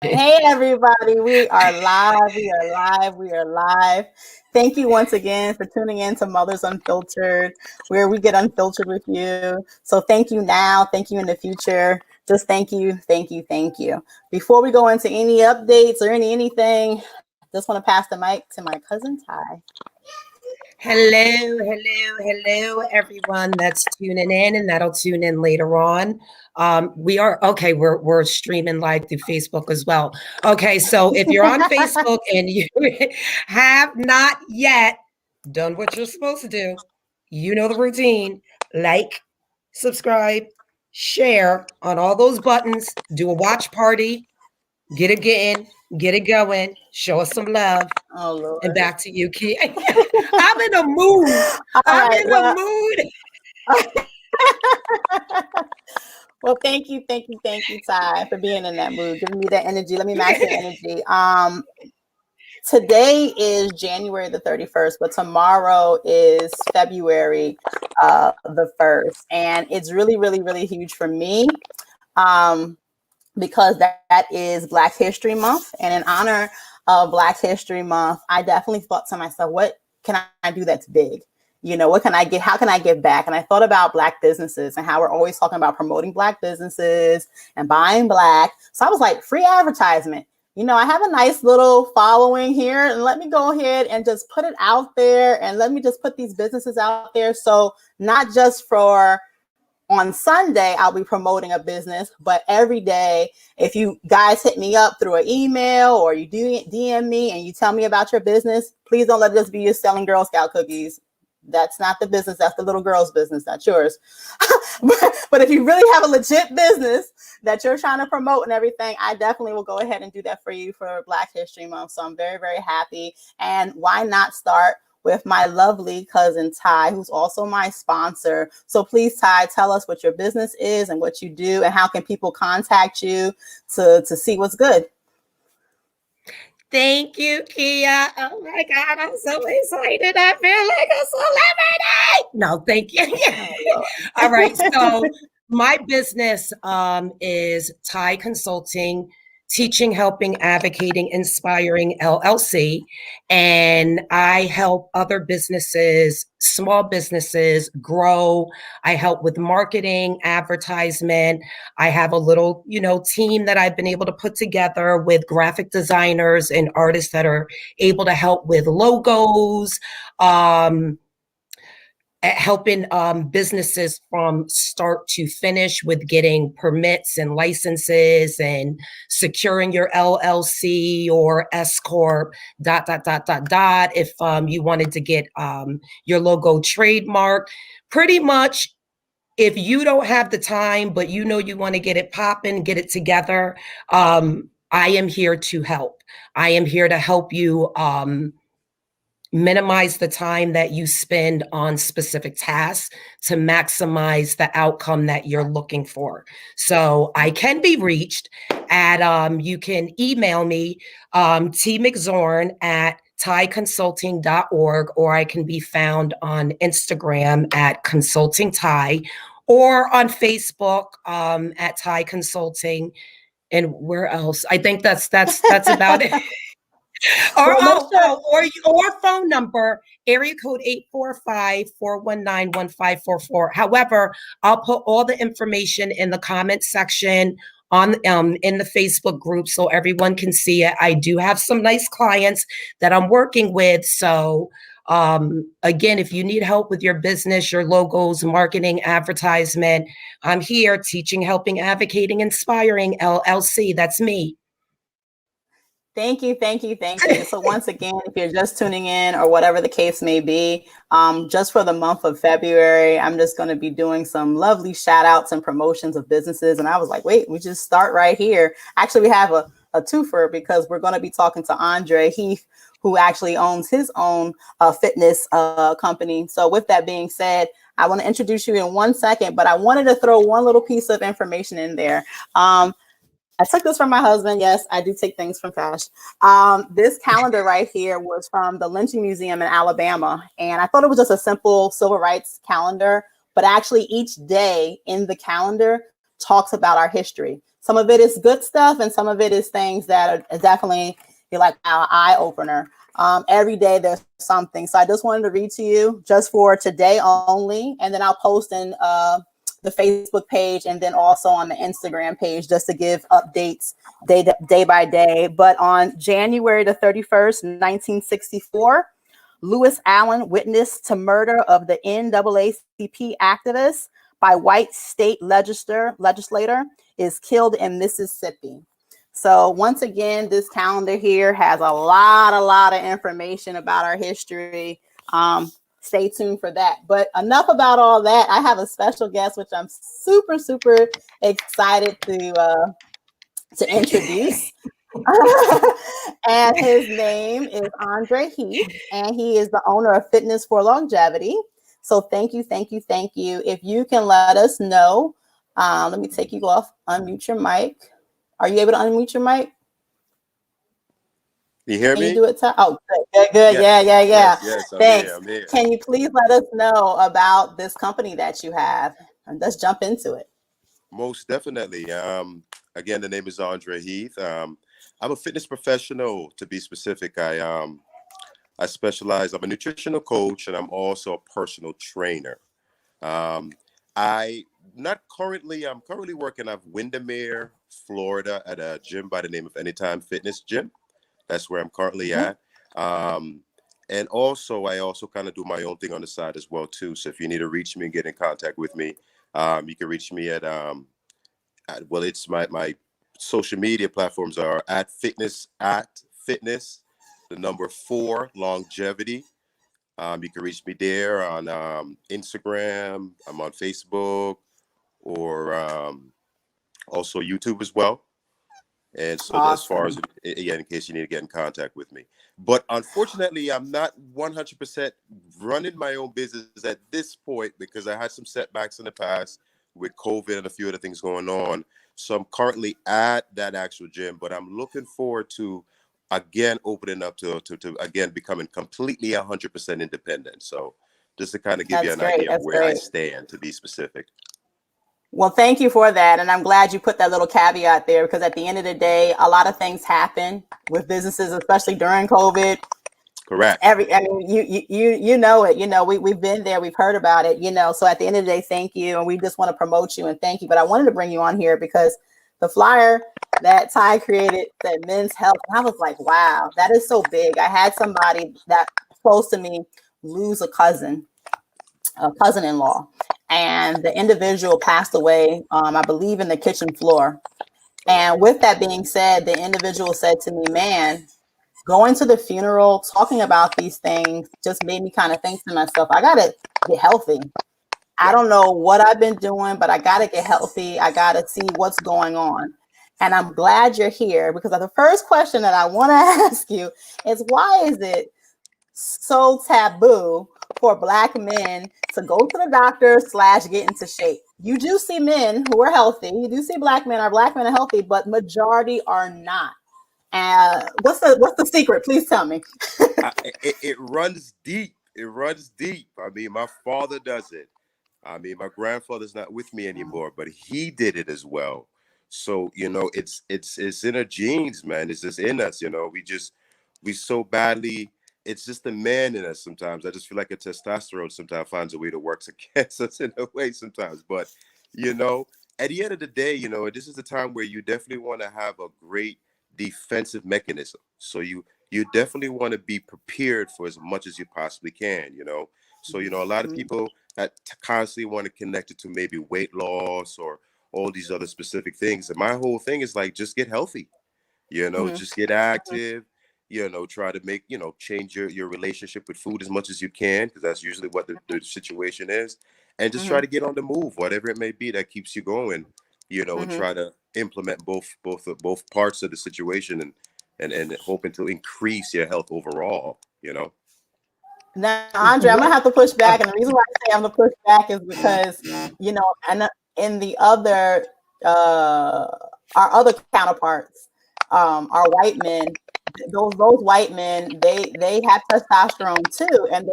Hey everybody, we are live, we are live, we are live. Thank you once again for tuning in to Mothers Unfiltered, where we get unfiltered with you. So thank you now, thank you in the future. Just thank you, thank you, thank you. Before we go into any updates or anything, just want to pass the mic to my cousin Ty. Hello, everyone that's tuning in and that'll tune in later on. We are okay. We're streaming live through Facebook as well. Okay, so if you're on Facebook and you have not yet done what you're supposed to do, you know the routine. Like, subscribe, share on all those buttons. Do a watch party. Get it getting, get it going. Show us some love. Oh And Lord. back to you, Key. I'm in a mood. All I'm right, in a well, mood. well, thank you, Ty, for being in that mood, giving me that energy. Let me match your energy. Today is January the 31st, but tomorrow is February the 1st. And it's really, really, really huge for me because that is Black History Month. And in honor of Black History Month, I definitely thought to myself, what can I do that's big? You know, what can I get? How can I give back? And I thought about Black businesses and how we're always talking about promoting Black businesses and buying Black. So I was like, free advertisement. You know, I have a nice little following here, and let me go ahead and just put it out there, and let me just put these businesses out there. So not just for on Sunday, I'll be promoting a business, but every day, if you guys hit me up through an email or you do DM me and you tell me about your business, please don't let this be you selling Girl Scout cookies. That's not the business. That's the little girl's business, not yours. but if you really have a legit business that you're trying to promote and everything, I definitely will go ahead and do that for you for Black History Month. So I'm very, very happy. And why not start with my lovely cousin Ty, who's also my sponsor. So please, Ty, tell us what your business is and what you do and how can people contact you to see what's good. Thank you, Kia. Oh my God, I'm so excited. I feel like a celebrity. No, thank you. All right. So my business is Thai Consulting, Teaching, Helping, Advocating, Inspiring LLC. And I help other businesses, small businesses grow. I help with marketing, advertisement. I have a little, team that I've been able to put together with graphic designers and artists that are able to help with logos, helping businesses from start to finish with getting permits and licenses and securing your LLC or S corp. If you wanted to get your logo trademark, pretty much. If you don't have the time, but you want to get it popping, get it together, I am here to help. I am here to help you minimize the time that you spend on specific tasks to maximize the outcome that you're looking for. So I can be reached at, you can email me, tmczorn at thaiconsulting.org, or I can be found on Instagram at consulting Thai, or on Facebook at Thai Consulting. And where else? I think that's about it. Or phone number, area code 845-419-1544. However, I'll put all the information in the comment section on in the Facebook group so everyone can see it. I do have some nice clients that I'm working with. So again, if you need help with your business, your logos, marketing, advertisement, I'm here. Teaching, Helping, Advocating, Inspiring LLC. That's me. Thank you, thank you, thank you. So once again, if you're just tuning in or whatever the case may be, just for the month of February, I'm just going to be doing some lovely shout outs and promotions of businesses. And I was like, wait, we just start right here. Actually, we have a twofer because we're going to be talking to Andre Heath, who actually owns his own fitness company. So with that being said, I want to introduce you in 1 second, but I wanted to throw one little piece of information in there. I took this from my husband. Yes, I do take things from Fash. This calendar right here was from the Lynching Museum in Alabama. And I thought it was just a simple civil rights calendar, but actually each day in the calendar talks about our history. Some of it is good stuff, and some of it is things that are definitely you're like, wow, eye opener. Every day there's something. So I just wanted to read to you just for today only, and then I'll post in the Facebook page and then also on the Instagram page just to give updates day by day. But on January the 31st, 1964, Lewis Allen witnessed to murder of the NAACP activist by white state legislator is killed in Mississippi. So once again, this calendar here has a lot of information about our history. Stay tuned for that. But enough about all that. I have a special guest, which I'm super excited to introduce. And his name is Andre Heath, and he is the owner of Fitness4longevity. So thank you. If you can let us know, let me take you off, unmute your mic. Are you able to unmute your mic? You hear Can me? you do it? Oh, good. Yes. Yeah. Yes, Thanks. I'm here. Can you please let us know about this company that you have? And let's jump into it. Most definitely. Again, the name is Andre Heath. I'm a fitness professional, to be specific. I specialize. I'm a nutritional coach, and I'm also a personal trainer. I'm currently working out of Windermere, Florida, at a gym by the name of Anytime Fitness Gym. That's where I'm currently at. And also, I also kind of do my own thing on the side as well too. So if you need to reach me and get in contact with me, you can reach me well, it's my social media platforms are at fitness, the number 4 longevity. You can reach me there on Instagram. I'm on Facebook, or also YouTube as well. And so as far as, Awesome. in case you need to get in contact with me. But unfortunately, I'm not 100% running my own business at this point because I had some setbacks in the past with COVID and a few other things going on. So I'm currently at that actual gym, but I'm looking forward to again opening up to again becoming completely 100% independent. So just to kind of give you That's an great. idea of That's where I great. stand, to be specific. Well, thank you for that. And I'm glad you put that little caveat there, because at the end of the day, a lot of things happen with businesses, especially during COVID. Correct. I mean, you know it. We've been there. We've heard about it. So at the end of the day, thank you, and we just want to promote you and thank you. But I wanted to bring you on here because the flyer that Ty created said men's health, and I was like, wow, that is so big. I had somebody that close to me lose a cousin-in-law, and the individual passed away, I believe, in the kitchen floor. And with that being said, the individual said to me, man, going to the funeral, talking about these things just made me kind of think to myself, I got to get healthy. I don't know what I've been doing, but I got to get healthy. I got to see what's going on. And I'm glad you're here, because the first question that I want to ask you is, why is it so taboo for Black men to go to the doctor / get into shape? You do see men who are healthy. You do see Black men are healthy, but majority are not. What's the secret? Please tell me. It runs deep. It runs deep. I mean, my father does it. I mean, my grandfather's not with me anymore, but he did it as well. So, it's in our genes, man. It's just in us, we so badly, it's just the man in us sometimes. I just feel like a testosterone sometimes finds a way to work against us in a way sometimes. But, you know, at the end of the day, this is the time where you definitely want to have a great defensive mechanism. So you definitely want to be prepared for as much as you possibly can. So, a lot of people that constantly want to connect it to maybe weight loss or all these other specific things. And my whole thing is like, just get healthy, just get active, try to make, change your relationship with food as much as you can, because that's usually what the situation is. And just try to get on the move, whatever it may be that keeps you going, and try to implement both parts of the situation and hoping to increase your health overall. Now, Andre, I'm gonna have to push back, and the reason why I say I'm gonna push back is because and in the other our other counterparts, our white men, those white men, they have testosterone too, and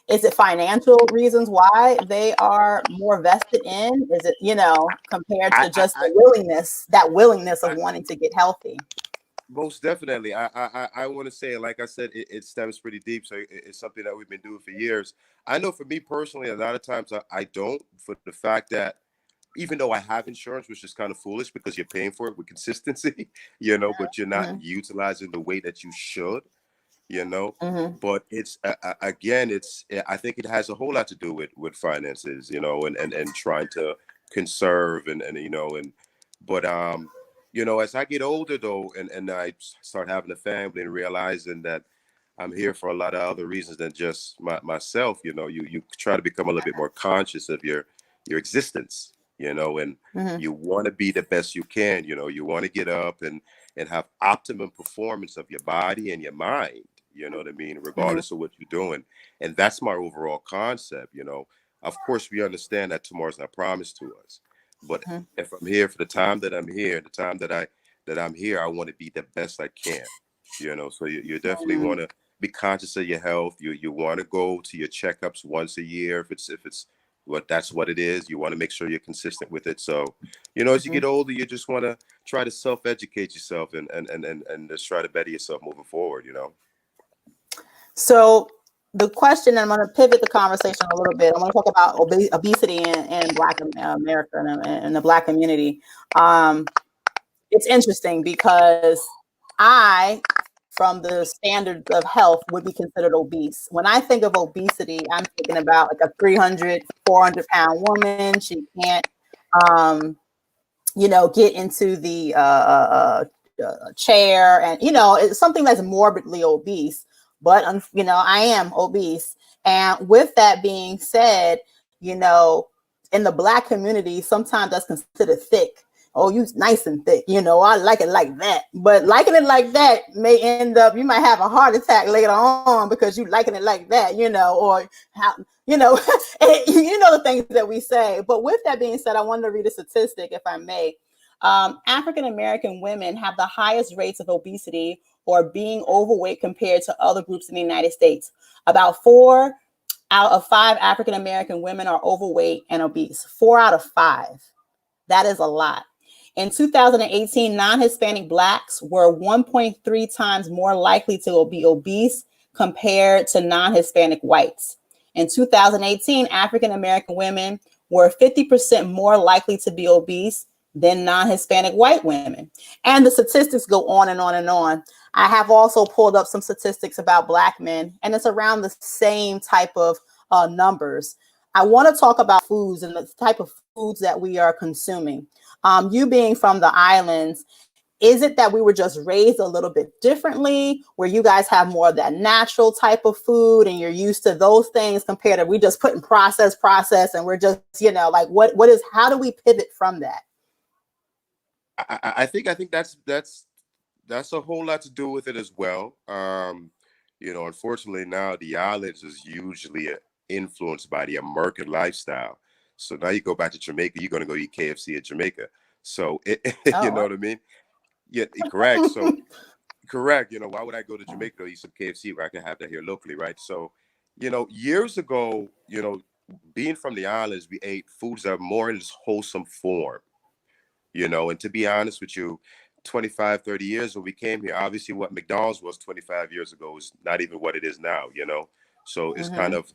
Is it financial reasons why they are more vested in? Is it, compared to just the willingness of I wanting to get healthy? most definitely. I want to say, like I said, it stems pretty deep. So it's something that we've been doing for years. I know for me personally, a lot of times I don't, for the fact that even though I have insurance, which is kind of foolish because you're paying for it with consistency, but you're not Mm-hmm. utilizing the way that you should, you know. Mm-hmm. But it's again, I think it has a whole lot to do with finances, and trying to conserve and but as I get older though, and I start having a family and realizing that I'm here for a lot of other reasons than just myself. You try to become a little bit more conscious of your existence, and Mm-hmm. you want to be the best you can. You want to get up and have optimum performance of your body and your mind. You know what I mean, Mm-hmm. regardless of what you're doing, and that's my overall concept. Of course, we understand that tomorrow's not promised to us, but Mm-hmm. if I'm here for the time that I'm here, the time that I'm here, I want to be the best I can. So you definitely want to be conscious of your health. You want to go to your checkups once a year if it's that's what it is. You want to make sure you're consistent with it. So, as you Mm-hmm. get older, you just want to try to self-educate yourself and just try to better yourself moving forward. So the question, I'm going to pivot the conversation a little bit. I want to talk about obesity in Black America and the Black community. It's interesting because I, from the standards of health, would be considered obese. When I think of obesity, I'm thinking about like a 300, 400-pound woman. She can't, um, get into the chair, and it's something that's morbidly obese. But I am obese, and with that being said, in the Black community, sometimes that's considered thick. Oh, you nice and thick. I like it like that. But liking it like that may end up, you might have a heart attack later on because you liking it like that, or how, the things that we say. But with that being said, I wanted to read a statistic, if I may. African American women have the highest rates of obesity or being overweight compared to other groups in the United States. About 4 out of 5 African American women are overweight and obese. 4 out of 5. That is a lot. In 2018, non-Hispanic Blacks were 1.3 times more likely to be obese compared to non-Hispanic whites. In 2018, African American women were 50% more likely to be obese than non-Hispanic white women. And the statistics go on and on and on. I have also pulled up some statistics about Black men, and it's around the same type of numbers. I want to talk about foods and the type of foods that we are consuming. You being from the islands, is it that we were just raised a little bit differently, where you guys have more of that natural type of food and you're used to those things compared to we just put in process, and we're just, like how do we pivot from that? I think that's a whole lot to do with it as well. Unfortunately now the islands is usually influenced by the American lifestyle. So now you go back to Jamaica, you're going to go eat KFC in Jamaica. So you know Oh, what I mean? Yeah, correct. So correct. Why would I go to Jamaica to eat some KFC where I can have that here locally, right? So, years ago, being from the islands, we ate foods that are more in this wholesome form. And to be honest with you, 25, 30 years when we came here, obviously what McDonald's was 25 years ago is not even what it is now. So it's kind mm-hmm, of,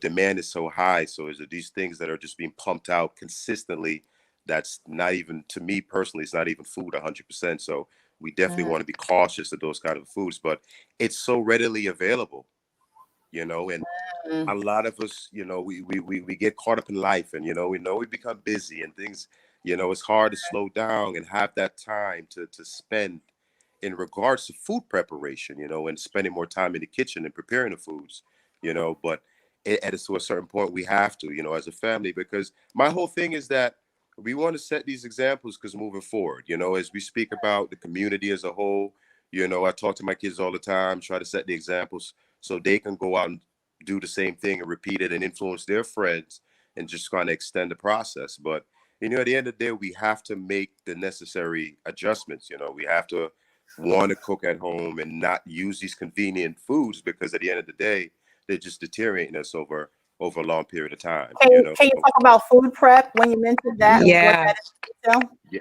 demand is so high. So is there these things that are just being pumped out consistently? That's not even, to me personally, it's not even food 100%. So we definitely mm-hmm, want to be cautious of those kind of foods, but it's so readily available, and a lot of us, we get caught up in life, and we become busy and things, it's hard to slow down and have that time to spend in regards to food preparation, and spending more time in the kitchen and preparing the foods, but to a certain point we have to, as a family, because my whole thing is that we want to set these examples because moving forward, as we speak about the community as a whole, I talk to my kids all the time, try to set the examples so they can go out and do the same thing and repeat it and influence their friends and just kind of extend the process. But at the end of the day, we have to make the necessary adjustments. We have to want to cook at home and not use these convenient foods, because at the end of the day, they're just deteriorating us over a long period of time. Can you talk about food prep when you mentioned that? What Yeah. that is? So? Yeah,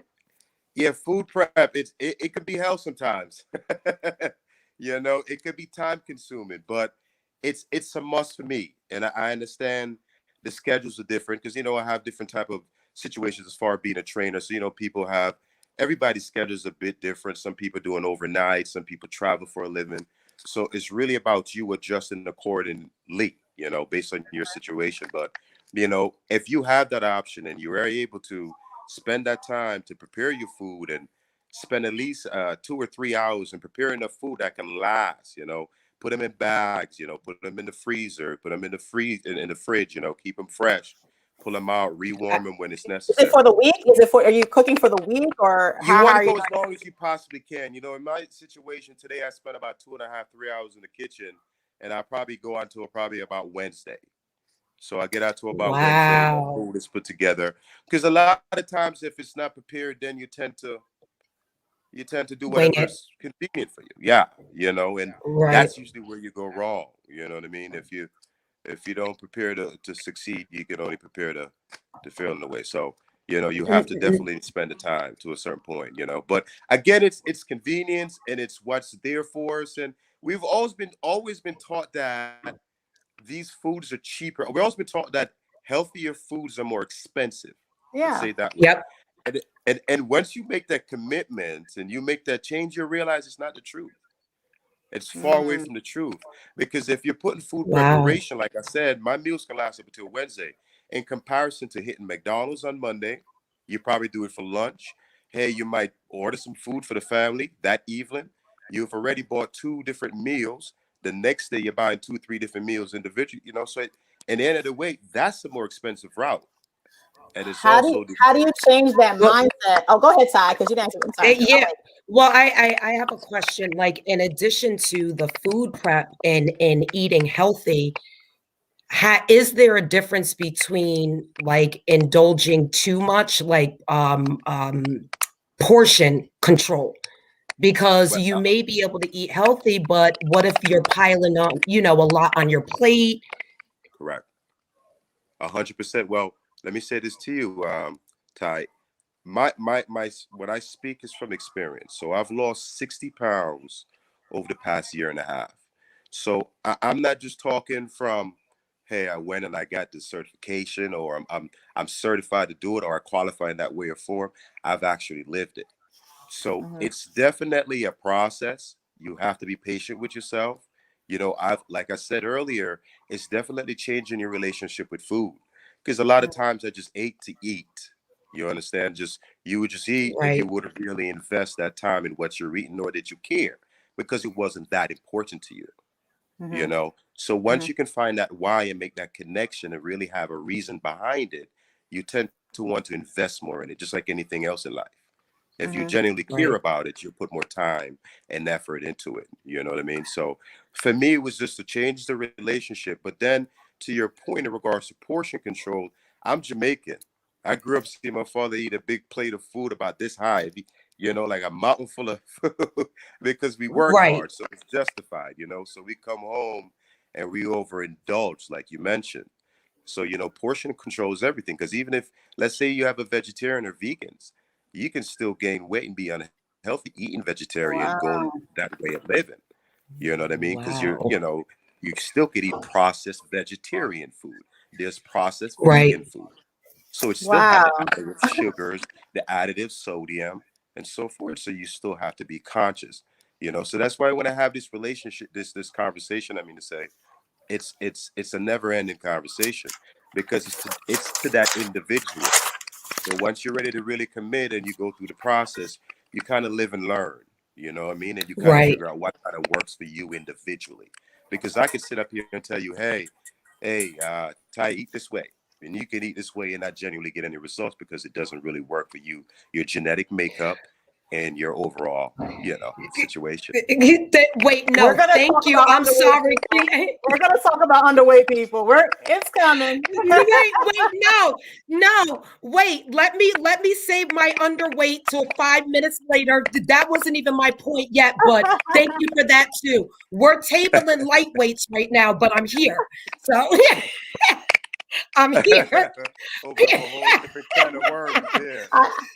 yeah, food prep. It can be hell sometimes. It could be time consuming, but it's a must for me. And I understand the schedules are different because I have different type of situations as far as being a trainer. So people have everybody's schedules a bit different. Some people doing overnight, some people travel for a living. So it's really about you adjusting accordingly, based on your situation. But if you have that option and you are able to spend that time to prepare your food and spend at least 2 or 3 hours and prepare enough food that can last, put them in bags, put them in the freezer, put them in the in the fridge, keep them fresh, pull them out, rewarm them when it's Is it for necessary. the week? Are you cooking for the week, or You how want to are you go as doing? long as you possibly can. In my situation today, I spent about 2.5, 3 hours in the kitchen, and I probably go on to probably about Wednesday. So I get out to about Wednesday, the Wow. food is put together. Because a lot of times if it's not prepared, then you tend to do Wing it. whatever's convenient for you. Yeah, and Right. that's usually where you go wrong. You know what I mean? If you don't prepare to succeed, you can only prepare to fail in a way. So, you have to definitely spend the time to a certain point. But again, it's convenience and it's what's there for us. And we've always been taught that these foods are cheaper. We've also been taught that healthier foods are more expensive. Let's Yeah. say it that way. Yep. And once you make that commitment and you make that change, you realize it's not the truth. It's far away Mm, from the truth. Because if you're putting food Wow. preparation, like I said, my meals can last up until Wednesday. In comparison to hitting McDonald's on Monday, you probably do it for lunch. Hey, you might order some food for the family that evening. You've already bought two different meals. The next day, you're buying 2, 3 different meals individually. So in the end of the way, that's the more expensive route. And it's how do you also the how do you change that Well, mindset? Oh, go ahead, Ty, because you didn't answer. I'm sorry. yeah. Well, I have a question. Like, in addition to the food prep and eating healthy, is there a difference between like indulging too much, like portion control? Because well, you may be able to eat healthy, but what if you're piling on, a lot on your plate? correct. 100%. Well, let me say this to you, Ty. My what I speak is from experience. So I've lost 60 pounds over the past year and a half. So I'm not just talking from, hey, I went and I got this certification, or I'm certified to do it, or I qualify in that way or form. I've actually lived it. So Mm-hmm. it's definitely a process. You have to be patient with yourself. I've like I said earlier, it's definitely changing your relationship with food. Because a lot of times I just ate to eat. You understand? You would just eat and you Right. wouldn't really invest that time in what you're eating, nor did you care because it wasn't that important to you. Mm-hmm. So Mm-hmm. once you can find that why and make that connection and really have a reason behind it, you tend to want to invest more in it, just like anything else in life. If you Mm-hmm. genuinely care Right. about it, you'll put more time and effort into it. You know what I mean? So for me, it was just to change the relationship. But then to your point in regards to portion control, I'm Jamaican. I grew up seeing my father eat a big plate of food about this high, like a mountain full of food because we work Right. hard. So it's justified. So we come home and we overindulge, like you mentioned. So, portion control is everything. Because even if, let's say you have a vegetarian or vegans, you can still gain weight and be unhealthy eating vegetarian, going Wow. that way of living. You know what I mean? Because Wow. you still could eat processed vegetarian food. There's processed Right. vegan food. So it still have the Wow. additive sugars, the additive sodium, and so forth. So you still have to be conscious. So that's why when I have this relationship, this conversation, I mean to say, it's a never ending conversation because it's to that individual. So once you're ready to really commit and you go through the process, you kind of live and learn, you know what I mean? And you kind of Right. figure out what kind of works for you individually. Because I could sit up here and tell you, hey, Ty, eat this way. And you can eat this way and not genuinely get any results because it doesn't really work for you, your genetic makeup, in your overall, situation. Wait, We're no, gonna thank talk you. about I'm underweight sorry. people. We're gonna talk about underweight people. It's coming. No, wait. Let me save my underweight till 5 minutes later. That wasn't even my point yet, but thank you for that too. We're tabling lightweights right now, but I'm here. So I'm here. Open up a whole different can of worms there.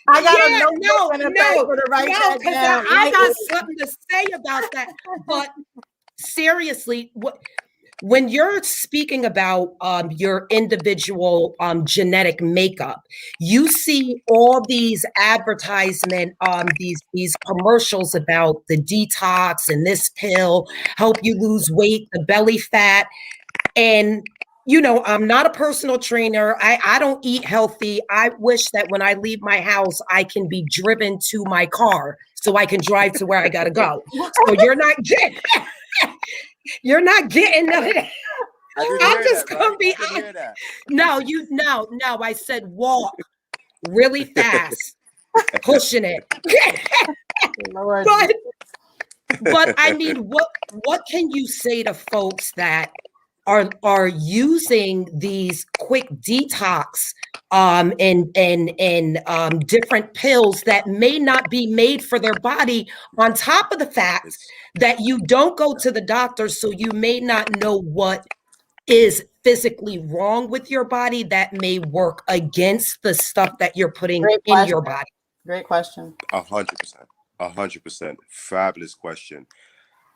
I got a Yeah, notebook and a paper to write that because down. I got something to say about that. But seriously, when you're speaking about your individual genetic makeup, you see all these advertisement, these commercials about the detox and this pill help you lose weight, the belly fat, and I'm not a personal trainer. I don't eat healthy. I wish that when I leave my house, I can be driven to my car so I can drive to where I gotta go. So you're not getting none of that. I didn't I'm hear just that, gonna right? be I didn't hear that. no. I said walk really fast, pushing it. Lord. but I mean, what can you say to folks that are using these quick detox and different pills that may not be made for their body, on top of the fact It's that you don't go to the doctor, so you may not know what is physically wrong with your body that may work against the stuff that you're putting Great in question. your body. Great question. 100%. 100%. Fabulous question.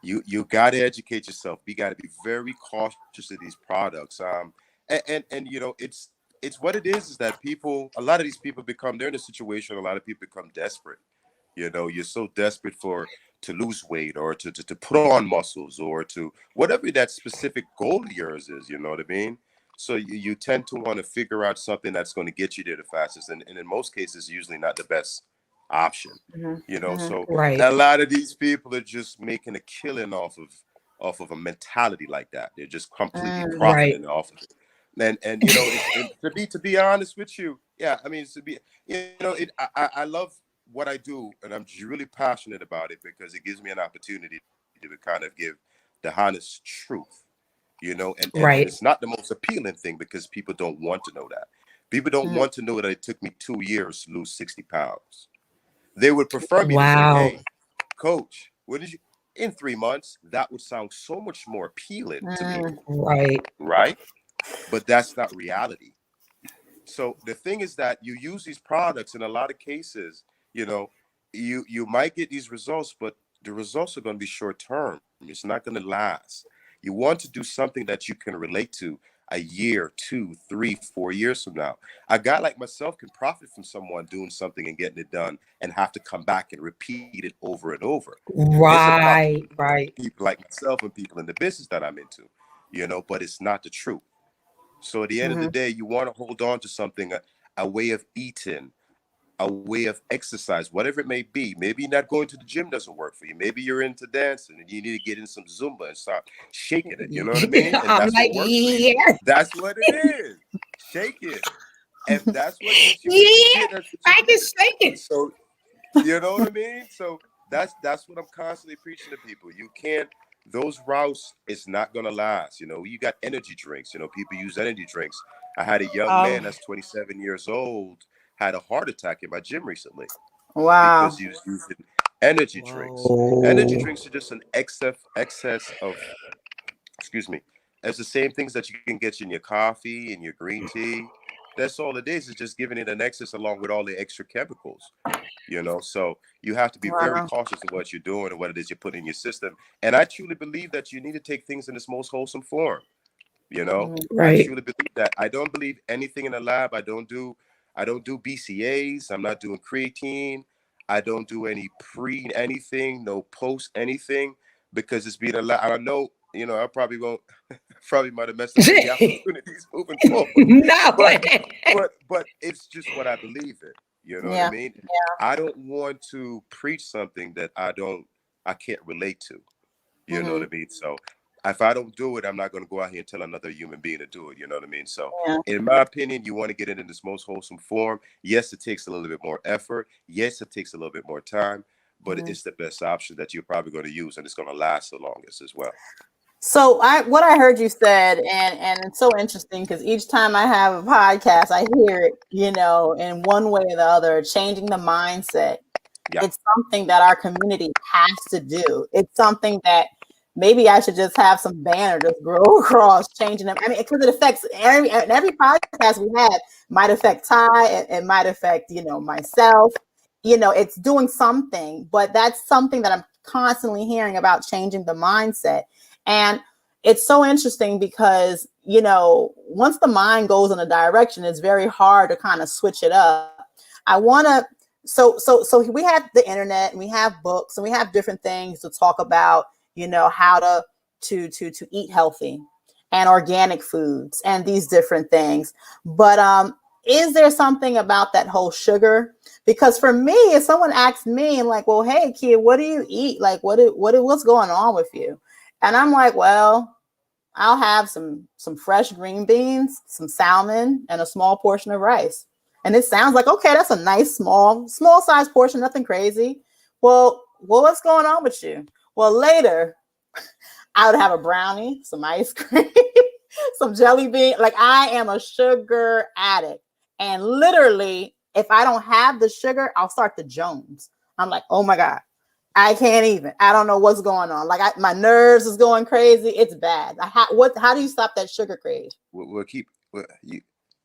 You got to educate yourself. You got to be very cautious of these products. And it's what it is that a lot of these people they're in a situation. A lot of people become desperate. You're so desperate to lose weight or to put on muscles or to whatever that specific goal of yours is. You know what I mean? So you tend to want to figure out something that's going to get you there the fastest, and in most cases, usually not the best option. So Right. a lot of these people are just making a killing off of a mentality like that. They're just completely Right. profiting off of it. And to be honest with you, yeah, I mean, I love what I do, and I'm really passionate about it because it gives me an opportunity to kind of give the honest truth. And Right. it's not the most appealing thing because people don't want to know that. People don't want to know that it took me 2 years to lose 60 pounds. They would prefer me to say, Wow. hey, coach, what did you in 3 months? That would sound so much more appealing to people, Right. right? But that's not reality. So the thing is that you use these products in a lot of cases, you know, you might get these results, but the results are going to be short term. It's not going to last. You want to do something that you can relate to a year, 2, 3, 4 years from now. A guy like myself can profit from someone doing something and getting it done and have to come back and repeat it over and over. It's a profit Right. Right. for people like myself and people in the business that I'm into, but it's not the truth. So at the end of the day, you want to hold on to something, a way of eating, a way of exercise, whatever it may be. Maybe not going to the gym doesn't work for you. Maybe you're into dancing and you need to get in some Zumba and start shaking it. You know what I mean? And I'm that's like, what works for you. yeah, That's what it is. Shake it. And that's what gets you what you yeah, get. That's what I you can get. shake it. So you know what I mean? So that's what I'm constantly preaching to people. You can't those routes is not gonna last. You got energy drinks. People use energy drinks. I had a young Um, man that's 27 years old had a heart attack in my gym recently because Wow. he was using energy drinks. Energy whoa. drinks are just an excess of, excuse me, it's the same things that you can get in your coffee and your green tea. That's all it is just giving it an excess along with all the extra chemicals. So you have to be very Wow. cautious of what you're doing and what it is you put in your system. And I truly believe that you need to take things in its most wholesome form. I Right. truly believe that. I don't believe anything in the lab. I don't do BCAs. I'm not doing creatine. I don't do any pre anything, no post anything, because it's been a lot. I know, I probably won't probably might have messed up any opportunities moving forward. No. But but it's just what I believe in. You know what I Yeah. mean? I don't want to preach something that I can't relate to. You know what Hmm. I mean? So if I don't do it, I'm not going to go out here and tell another human being to do it. You know what I mean? So, Yeah. in my opinion, you want to get it in this most wholesome form. Yes, it takes a little bit more effort. Yes, it takes a little bit more time, but Mhm. it's the best option that you're probably going to use, and it's going to last the longest as well. So what I heard you said, and it's so interesting because each time I have a podcast, I hear it, in one way or the other, changing the mindset. Yeah. It's something that our community has to do. It's something that maybe I should just have some banner just grow across, changing them. I mean, because it affects every podcast we have might affect Ty, it might affect, myself. It's doing something, but that's something that I'm constantly hearing about, changing the mindset. And it's so interesting because, once the mind goes in a direction, it's very hard to kind of switch it up. I want to so we have the internet and we have books and we have different things to talk about, how to eat healthy and organic foods and these different things. But is there something about that whole sugar? Because for me, if someone asks me like, well, hey kid, what do you eat? Like what's going on with you? And I'm like, well, I'll have some fresh green beans, some salmon, and a small portion of rice. And it sounds like, okay, that's a nice small size portion, nothing crazy. Well, what's going on with you? Well, later I would have a brownie, some ice cream, some jelly bean. Like I am a sugar addict. And literally, if I don't have the sugar, I'll start to Jones. I'm like, oh my God, I can't even. I don't know what's going on. Like my nerves is going crazy. It's bad. How do you stop that sugar crave? You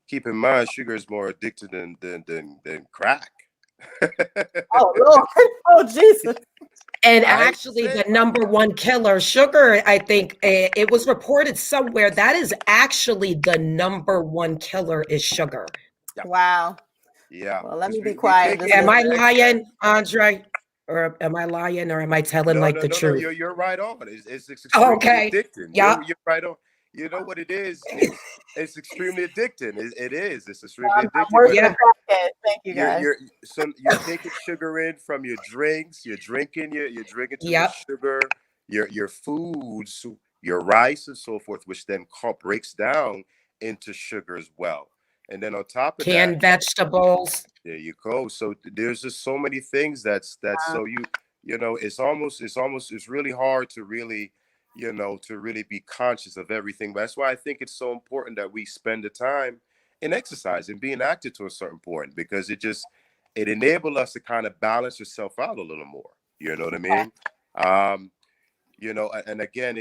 keep in mind, sugar is more addictive than crack. Oh Lord. Oh Jesus. And I actually, said, the number one killer, sugar, I think it was reported somewhere that is actually the number one killer is sugar. yeah, Wow. yeah, Well, let because me be we quiet and take just it Am in I listen. excess. lying, Andre? Or am I lying or am I telling No, like no, the no, no. truth? You're right on. It's extremely Okay. addicting. Yeah. You're right on. You know what it is? It's extremely addicting. It is. It's extremely I'm addicting. worse But than a Yeah. crackhead. Thank you you're guys. you're you're taking sugar in from your drinks. You're drinking too much Yep. sugar. Your foods, your rice and so forth, which then breaks down into sugar as well. And then on top of that, Canned vegetables. there you go. So there's just so many things that's so it's really hard to really to really be conscious of everything. But that's why I think it's so important that we spend the time in exercise and being active to a certain point, because it enables us to kind of balance yourself out a little more. You know what I mean? Um, and again,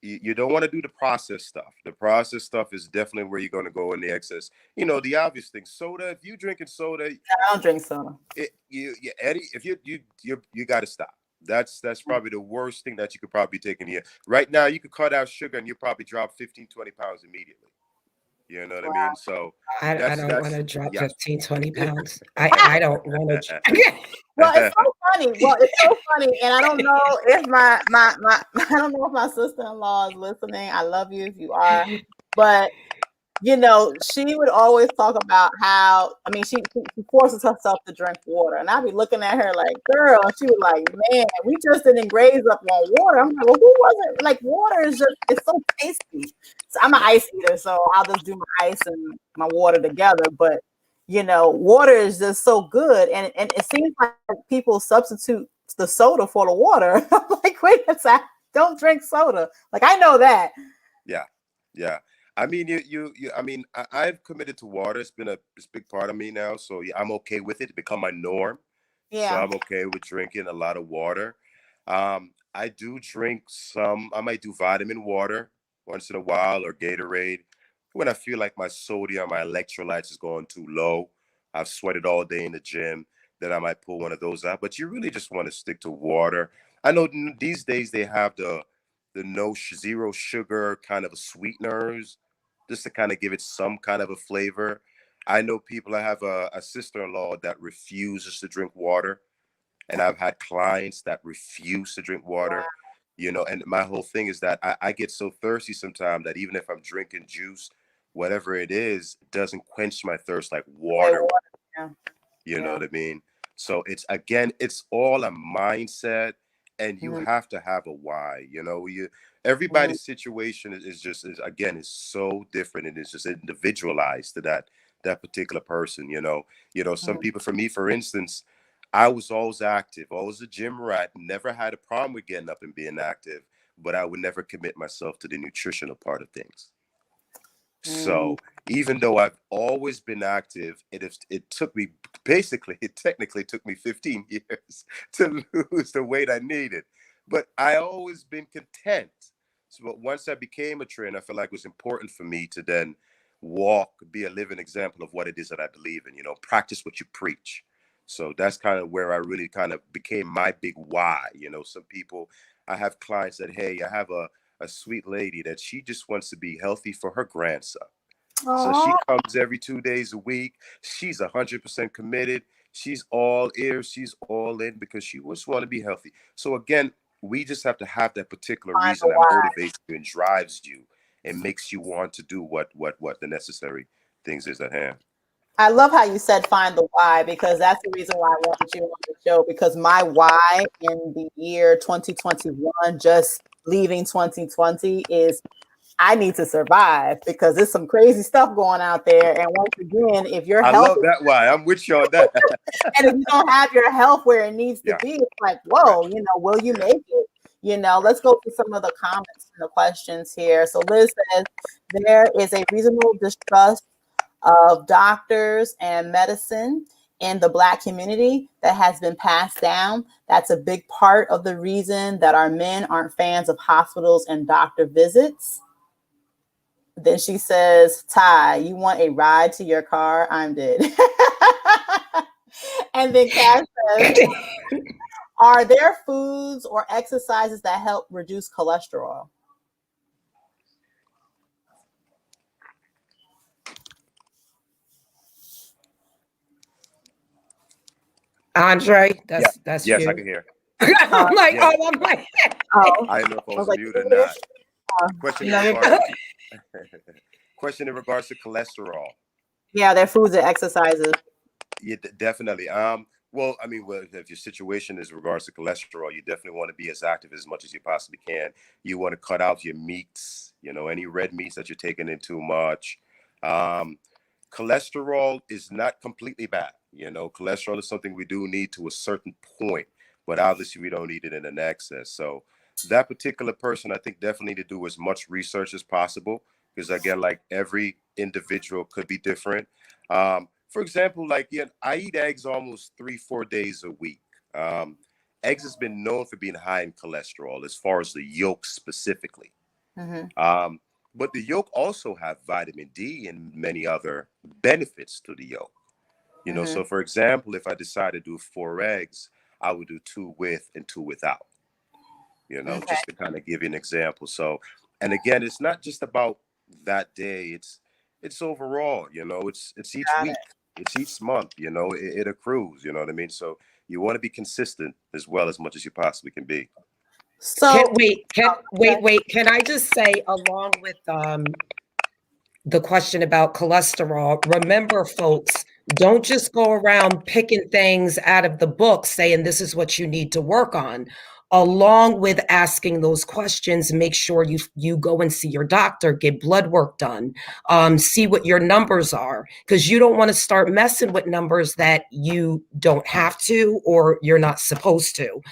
you don't want to do the processed stuff. The processed stuff is definitely where you're going to go in the excess. The obvious thing, soda. If you drinking soda, I don't drink soda. Eddie, if you got to stop. That's probably the worst thing that you could probably take in here right now. You could cut out sugar and you probably drop 15-20 pounds immediately. You know what I mean? So I don't want that's to drop yeah. 15, 20 pounds. I don't want to. Well, it's so funny. Well, it's so funny, and I don't know if my I don't know if my sister-in-law is listening. I love you if you are, but she would always talk about how, I mean, she forces herself to drink water. And I'd be looking at her like, girl, and she was like, man, we just didn't graze up on water. I'm like, well, who wasn't? Like, water is just, it's so tasty. So I'm an ice eater, so I'll just do my ice and my water together. But, water is just so good. And it seems like people substitute the soda for the water. I'm like, wait a second, don't drink soda. Like, I know that. Yeah, yeah. I mean, I mean, I've committed to water. It's a big part of me now. So yeah, I'm okay with it. It become my norm. So Yeah. I'm okay with drinking a lot of water. I do drink some. I might do vitamin water once in a while, or Gatorade when I feel like my sodium, my electrolytes is going too low. I've sweated all day in the gym. Then I might pull one of those out. But you really just want to stick to water. I know these days they have the zero sugar kind of sweeteners, just to kind of give it some kind of a flavor. I know people. I have a sister-in-law that refuses to drink water, and I've had clients that refuse to drink water. And my whole thing is that I get so thirsty sometimes that even if I'm drinking juice, whatever it is, it doesn't quench my thirst like Hey, water. water. Yeah. You know Yeah. what I mean? So it's all a mindset, and you Mhm. have to have a why. You know, Mhm. everybody's situation again is so different, and it's just individualized to that particular person. Some Mhm. people, for me, for instance, I was always active, always a gym rat, never had a problem with getting up and being active, but I would never commit myself to the nutritional part of things. Mhm. So even though I've always been active, it took me, basically, it technically took me 15 years to lose the weight I needed. But I always been content. So but once I became a trainer, I felt like it was important for me to then walk, be a living example of what it is that I believe in, practice what you preach. So that's kind of where I really kind of became my big why. Some people, I have clients that, hey, I have a sweet lady that she just wants to be healthy for her grandson. So she Aw. comes every 2 days a week. She's 100% committed. She's all ears. She's all in because she just want to be healthy. So again, we just have to have that particular Find the reason that why. motivates you and drives you and makes you want to do what the necessary things is at hand. I love how you said find the why, because that's the reason why I wanted you on the show, because my why in the year 2021, just leaving 2020, is I need to survive because there's some crazy stuff going out there. And once again, if your I health love that. Why I'm with you on that. and if you don't have your health where it needs to Yeah. be, it's like, Right. whoa, will you Yeah. make it? Right. Let's go through some of the comments and the questions here. So Liz says there is a reasonable distrust of doctors and medicine in the Black community that has been passed down. That's a big part of the reason that our men aren't fans of hospitals and doctor visits. Then she says, Ty, you want a ride to your car? I'm dead. And then Cash says, are there foods or exercises that help reduce cholesterol? Andre, Yeah. that's Yes, I you. can hear. Uh, I'm like, Yes. oh, I'm like, oh, I didn't know if I I was was like, muted or not. Question in no, you're regards good. question in regards to cholesterol. Yeah, there are foods and exercises. Yeah, definitely. Well, I mean, well, if your situation is regards to cholesterol, you definitely want to be as active as much as you possibly can. You want to cut out your meats, any red meats that you're taking in too much. Um, Cholesterol is not completely bad. Cholesterol is something we do need to a certain point, but obviously we don't need it in an excess. So that particular person, I think, definitely need to do as much research as possible because again, like every individual could be different. For example, like yeah, I eat eggs almost 3-4 days a week. Um, Eggs has been known for being high in cholesterol as far as the yolk specifically. Mm-hmm. Um, but the yolk also have vitamin D and many other benefits to the yolk. Mm-hmm. So for example, if I decide to do 4 eggs, I would do two with and two without. Okay, Just to kind of give you an example. So, and again, it's not just about that day. It's overall. It's each got it. week. It's each month. It accrues. You know what I mean. So you want to be consistent as well as much as you possibly can be. can So, wait, can okay. wait. Can I just say, along with the question about cholesterol, remember, folks, don't just go around picking things out of the book saying this is what you need to work on. Along with asking those questions, make sure you go and see your doctor, get blood work done, see what your numbers are, because you don't want to start messing with numbers that you don't have to or you're not supposed to.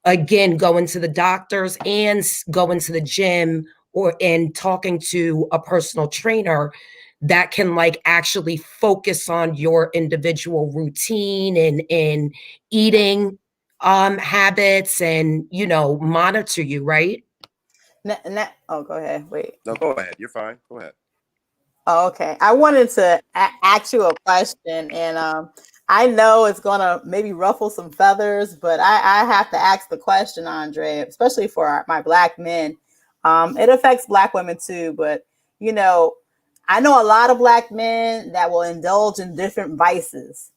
Again, going to the doctors and going to the gym or and talking to a personal trainer that can like actually focus on your individual routine and eating habits and monitor you, right? Oh, go ahead. Wait. No, go ahead. You're fine. Go ahead. Oh, okay. I wanted to ask you a question, and I know it's gonna maybe ruffle some feathers, but I have to ask the question, Andre, especially for my Black men. It affects Black women too, but you know, I know a lot of Black men that will indulge in different vices,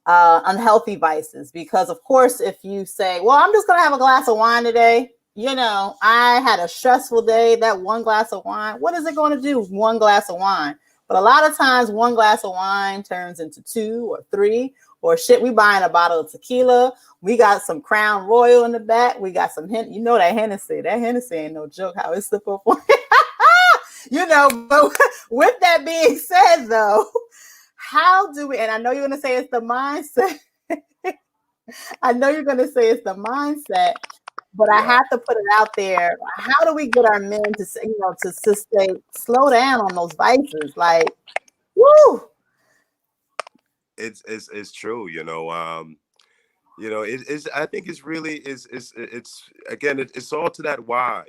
unhealthy vices, because of course, if you say, "Well, I'm just gonna have a glass of wine today," I had a stressful day. That one glass of wine, what is it going to do? One glass of wine. But a lot of times, one glass of wine turns into two or three or shit, we buying a bottle of tequila. We got some Crown Royal in the back. We got some you know that Hennessy. That Hennessy ain't no joke. How it slip up on you know. But with that being said, though, how do we? And I know you're gonna say it's the mindset. I know you're gonna say it's the mindset, but I have to put it out there. How do we get our men to say, to stay slow down on those vices? Like, woo. It's true, it's I think it's really it's again it's all to that why,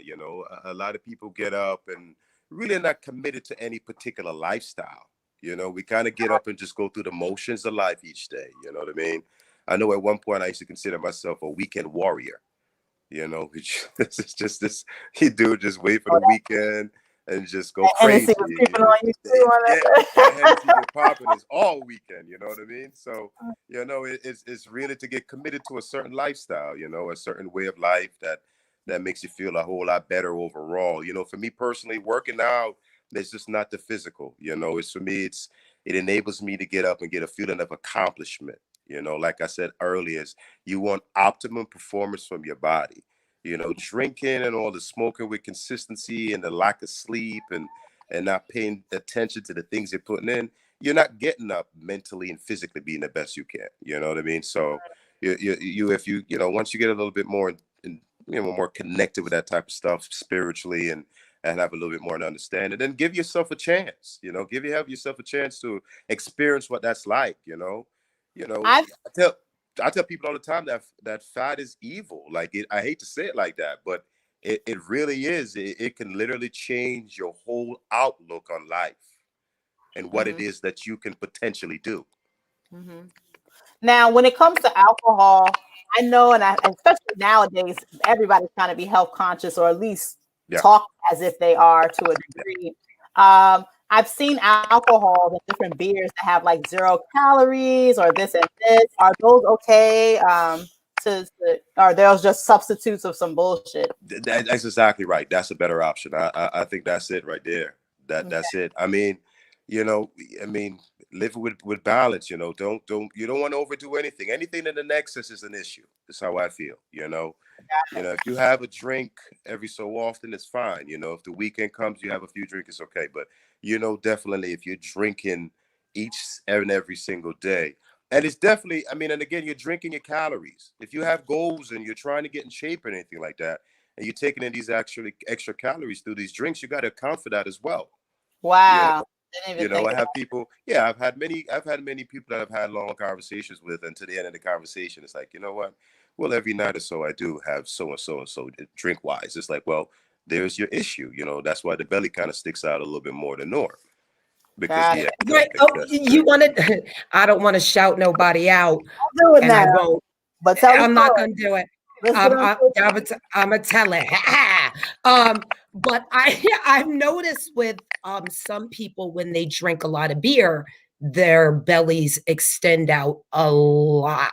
a lot of people get up and really not committed to any particular lifestyle. We kind of get up and just go through the motions of life each day. You know what I mean? I know at one point I used to consider myself a weekend warrior. Which it's just this dude just wait for the weekend and just go crazy. Hennessy get popping is all weekend. You know what I mean? So it's really to get committed to a certain lifestyle. A certain way of life that makes you feel a whole lot better overall. For me personally, working out, it's just not the physical. It's for me. It enables me to get up and get a feeling of accomplishment. Like I said earlier, you want optimum performance from your body. Drinking and all the smoking with consistency and the lack of sleep and not paying attention to the things you're putting in, you're not getting up mentally and physically being the best you can. You know what I mean? So if you once you get a little bit more more connected with that type of stuff spiritually and have a little bit more to understand it, then give yourself a chance. Have yourself a chance to experience what that's like. I tell people all the time that fat is evil. Like I hate to say it like that, but it really is. It can literally change your whole outlook on life and what it is that you can potentially do. Now, when it comes to alcohol, I know, and especially nowadays, everybody's trying to be health conscious or at least talk as if they are to a degree. I've seen alcohol and different beers that have like 0 calories or this and this. Are those okay? Or those just substitutes of some bullshit? That's exactly right. That's a better option. I think that's it right there. That's it. I mean, live with balance. You don't want to overdo anything. Anything in an excess is an issue. That's how I feel. If you have a drink every so often, it's fine. If the weekend comes, you have a few drinks, it's okay. But definitely if you're drinking each and every single day, and it's definitely, and again, you're drinking your calories. If you have goals and you're trying to get in shape or anything like that, and you're taking in these actually extra calories through these drinks, you got to account for that as well. Wow. I have people. Yeah, I've had many people that I've had long conversations with, and to the end of the conversation, it's like, you know what? Well, every night or so, I do have so and so drink wise. It's like, well, there's your issue. That's why the belly kind of sticks out a little bit more than norm. Because you wanted. I don't want to shout nobody out, and I won't. But I'm not gonna do it. I'm gonna tell it. But I've noticed with some people when they drink a lot of beer, their bellies extend out a lot.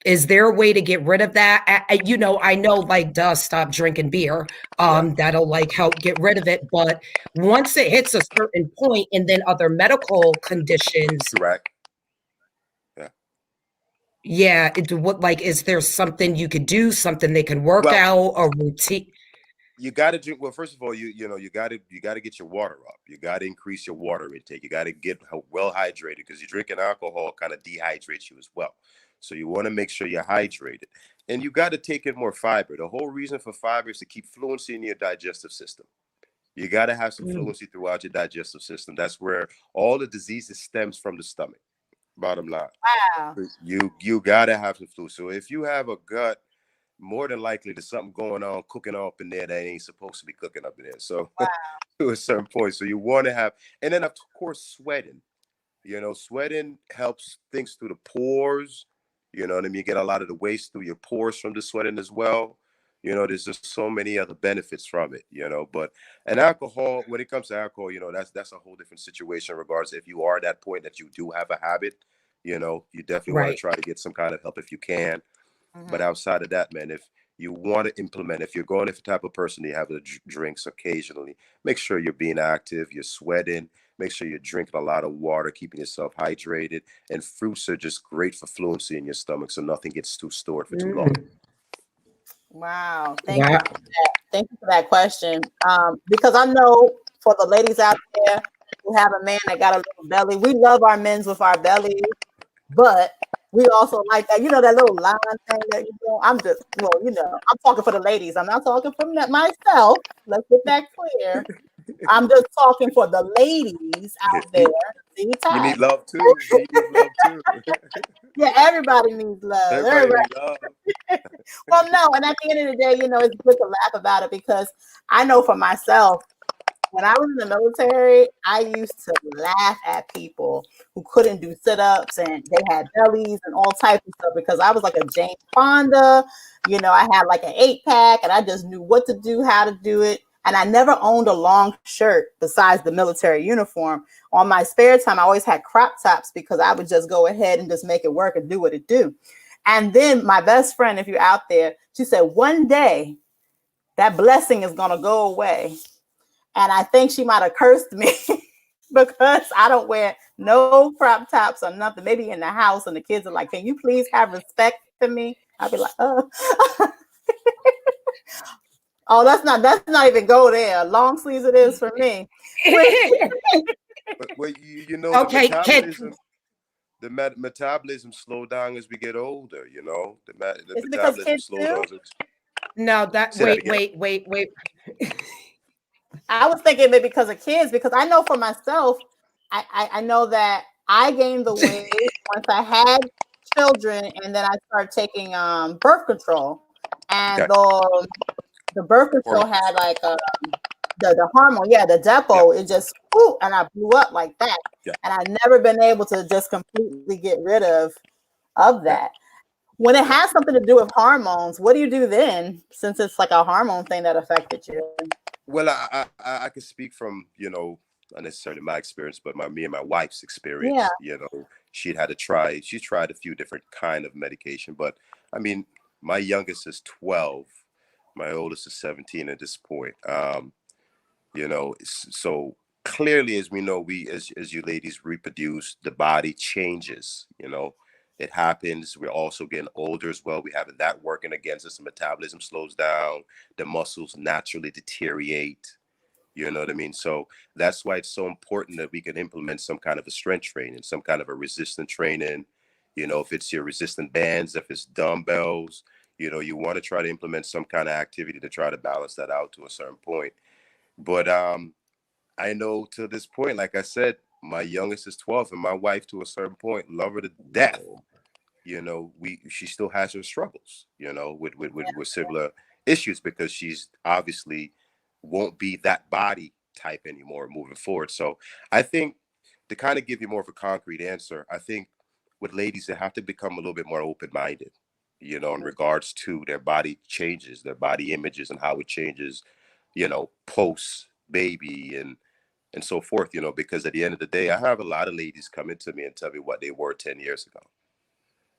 Is there a way to get rid of that? I know like stop drinking beer. That'll like help get rid of it. But once it hits a certain point and then other medical conditions. Correct. Yeah. Is there something you could do, something they can work out, a routine? You got to drink. Well, first of all, you got to get your water up. You got to increase your water intake. You got to get well hydrated because you're drinking alcohol kind of dehydrates you as well. So you want to make sure you're hydrated, and you got to take in more fiber. The whole reason for fiber is to keep fluency in your digestive system. You got to have some fluency throughout your digestive system. That's where all the diseases stems from the stomach. Bottom line. Wow. You got to have some fluency. So if you have a gut, more than likely there's something going on cooking up in there that ain't supposed to be cooking up in there. So to a certain point, so you want to have, and then of course sweating. Sweating helps things through the pores. You know what I mean? You get a lot of the waste through your pores from the sweating as well. There's just so many other benefits from it. But and alcohol, when it comes to alcohol, that's a whole different situation. Regardless, if you are at that point that you do have a habit, you definitely want to try to get some kind of help if you can. But outside of that, man, if you want to implement, if you're going, if the type of person you have the drinks occasionally, make sure you're being active, you're sweating, Make sure you're drinking a lot of water, keeping yourself hydrated. And fruits are just great for fluency in your stomach, so nothing gets too stored for too long. Wow. Thank you Yeah. for that. Thank you for that question. Because I know for the ladies out there who have a man that got a little belly, we love our men's with our belly, but we also like that, that little line thing that I'm just, I'm talking for the ladies. I'm not talking for myself. Let's get that clear. I'm just talking for the ladies out there. See, You need tag. love too. You need love too. Yeah, everybody needs love. Everybody Everybody. need love. Well, no, and at the end of the day, it's good to laugh about it because I know for myself, when I was in the military, I used to laugh at people who couldn't do sit-ups and they had bellies and all types of stuff because I was like a Jane Fonda. I had like an 8-pack and I just knew what to do, how to do it. And I never owned a long shirt besides the military uniform. On my spare time, I always had crop tops because I would just go ahead and just make it work and do what it do. And then my best friend, if you're out there, she said, one day that blessing is going to go away. And I think she might have cursed me because I don't wear no crop tops or nothing. Maybe in the house and the kids are like, can you please have respect for me? I'll be like, oh. Oh, let's not even go there. Long sleeves it is for me. But Okay, the metabolism slow down as we get older. The Is it because metabolism kids slow do? down. no, Say that again. wait. I was thinking maybe because of kids, because I know for myself, I know that I gained the weight once I had children, and then I started taking birth control, and Okay. the birth control Hormones. had like the hormone, the Yeah. depot, it just and I blew up like that, Yeah. and I've never been able to just completely get rid of Yeah. that. When it has something to do with hormones, what do you do then? Since it's like a hormone thing that affected you. Well, I can speak from not necessarily my experience, but me and my wife's Yeah. experience. She tried a few different kind of medication, but I mean, my youngest is 12, my oldest is 17 at this point. So clearly, as we know, we as you ladies reproduce, the body changes. It happens. We're also getting older as well. We have that working against us. The metabolism slows down. The muscles naturally deteriorate. You know what I mean? So that's why it's so important that we can implement some kind of a strength training, some kind of a resistance training. If it's your resistant bands, if it's dumbbells, you want to try to implement some kind of activity to try to balance that out to a certain point. But I know to this point, like I said, my youngest is 12, and my wife, to a certain point, love her to death. She still has her struggles, with similar issues because she's obviously won't be that body type anymore moving forward. So I think to kind of give you more of a concrete answer, I think with ladies, they have to become a little bit more open-minded, in regards to their body changes, their body images and how it changes, post baby and so forth, because at the end of the day, I have a lot of ladies coming to me and tell me what they were 10 years ago.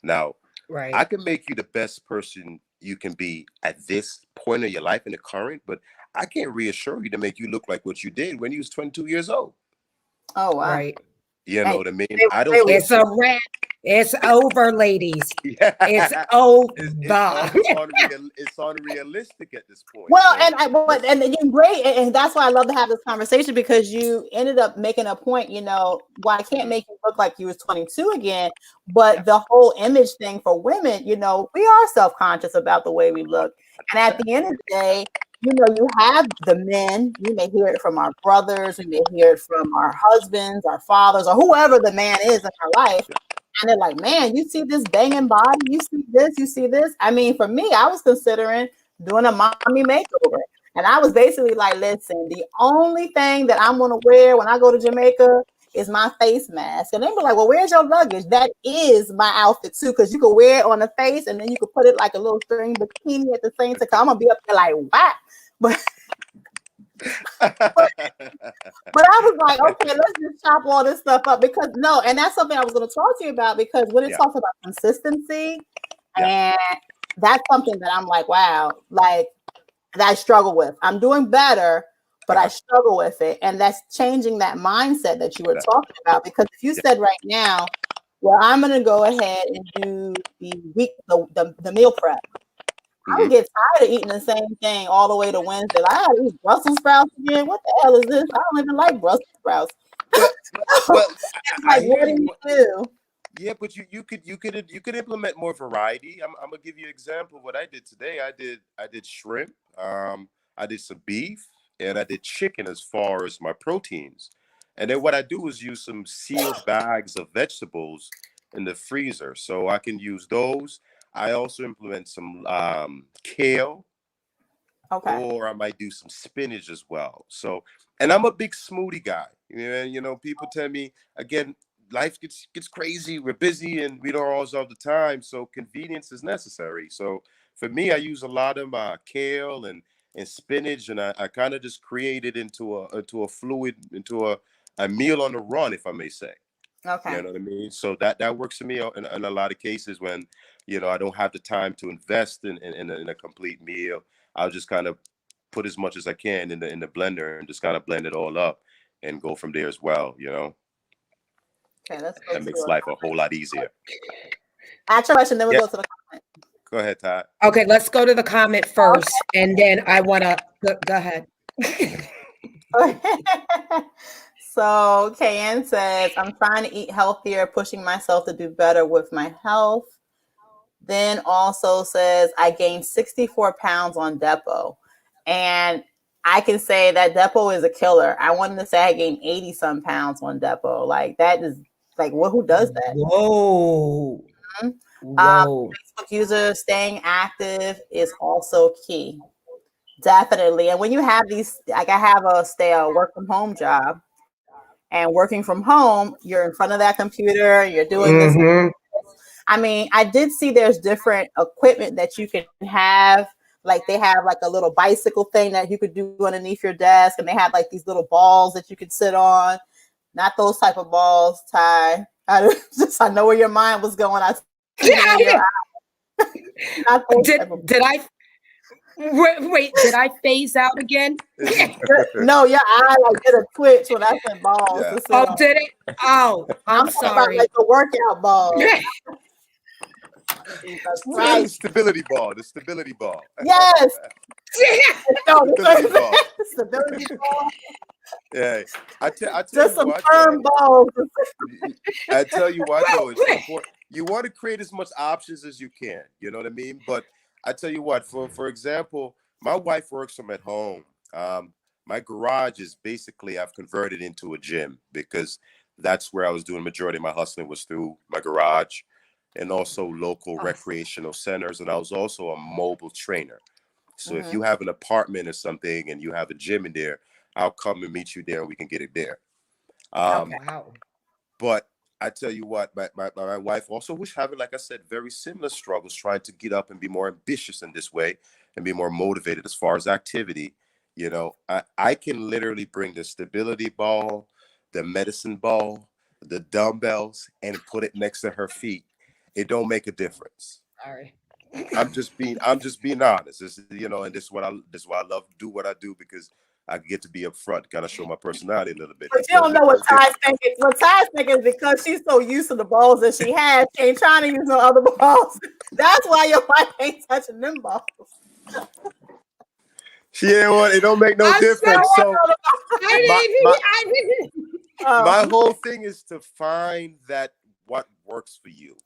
Now, Right. I can make you the best person you can be at this point of your life in the current, but I can't reassure you to make you look like what you did when you was 22 years old. Oh wow. Right. You know Hey, what I mean? they, I don't they, think It's a wrap. It's over, ladies. yeah. It's over. It's unrealistic at this point. well, So and you're great, and that's why I love to have this conversation because you ended up making a point. Why I can't make you look like you was 22 again, yeah, but the whole image thing for women, we are self-conscious about the way we look, and at the end of the day, you have the men. You may hear it from our brothers, we may hear it from our husbands, our fathers, or whoever the man is in our life. And they're like, man, you see this banging body, you see this, you see this. I mean, for me, I was considering doing a mommy makeover. And I was basically like, listen, the only thing that I'm going to wear when I go to Jamaica is my face mask. And they were like, well, where's your luggage? That is my outfit too, because you could wear it on the face and then you could put it like a little string bikini at the same time. I'm going to be up there like, what? But I was like, okay, let's just chop all this stuff up because and that's something I was going to talk to you about because when it yeah, talks about consistency, yeah, and that's something that I'm like, wow, like that I struggle with. I'm doing better, but I struggle with it. And that's changing that mindset that you were That- talking about. Because if you yeah. said right now, well, I'm going to go ahead and do the meal prep. I would Mhm. get tired of eating the same thing all the way to Wednesday. Like, I gotta eat Brussels sprouts again. What the hell is this? I don't even like Brussels sprouts. Well, well, It's I like, hear what do you. you do? Yeah, but you could implement more variety. I'm gonna give you an example of what I did today. I did shrimp, I did some beef, and I did chicken as far as my proteins. And then what I do is use some sealed bags of vegetables in the freezer, so I can use those. I also implement some kale, Okay. or I might do some spinach as well. So, and I'm a big smoothie guy. People tell me again, life gets crazy. We're busy and we don't always have the time. So convenience is necessary. So for me, I use a lot of kale and spinach, and I kind of just create it into a fluid, into a meal on the run, if I may say. You Okay. know what I mean? So that works for me in a lot of cases when, I don't have the time to invest in a complete meal. I'll just kind of put as much as I can in the blender and just kind of blend it all up and go from there as well. Okay, let's go That to makes life a whole lot easier. ask your question, then we'll Yeah, go to the go ahead, Todd. Okay, let's go to the comment first, and then I want to go ahead. So Kayen says, I'm trying to eat healthier, pushing myself to do better with my health. Then also says, I gained 64 pounds on Depo. And I can say that Depo is a killer. I wanted to say I gained 80 some pounds on Depo. Like, that is like, who does that? Whoa. Mhm. Whoa. Facebook user staying active is also key. Definitely. And when you have these, like I have a work from home job, and working from home, you're in front of that computer, you're doing this. Mm-hmm. I mean, I did see there's different equipment that you can have. Like they have like a little bicycle thing that you could do underneath your desk, and they have like these little balls that you could sit on. Not those type of balls, Ty. I know where your mind was going. I see it in your eye. Not those type of Did I wait? Did I phase out again? No, your eye like did a twitch when I said balls Yeah. to sit Oh, on. did it? Oh, I'm I'm talking about sorry. like the workout balls. Jesus Yeah, the Christ. stability ball. The stability ball. Yes. No, Stability ball. stability ball. Yeah. I tell Just you some what firm though. balls. I tell you what though, it's important. You want to create as much options as you can. You know what I mean? But I tell you what, for example, my wife works from at home. Um, my garage is basically I've converted into a gym because that's where I was doing majority of my hustling was through my garage, and also local recreational centers. And I was also a mobile trainer. So if Mm-hmm. you have an apartment or something and you have a gym in there, I'll come and meet you there and we can get it there. Okay. Wow. But I tell you what, my wife also was having, like I said, very similar struggles trying to get up and be more ambitious in this way and be more motivated as far as activity. I can literally bring the stability ball, the medicine ball, the dumbbells, and put it next to her feet. It don't make a difference. Sorry. I'm just being honest. And this is why I love to do what I do because I get to be upfront, kind of show my personality a little bit. But It you don't don't know make what no Ty's difference. thinking. What Ty's thinking is because she's so used to the balls that she has, she ain't trying to use no other balls. That's why your wife ain't touching them balls. She ain't want. It don't make no I'm difference. sorry. So my my I didn't. my Oh, whole thing is to find that what works for you.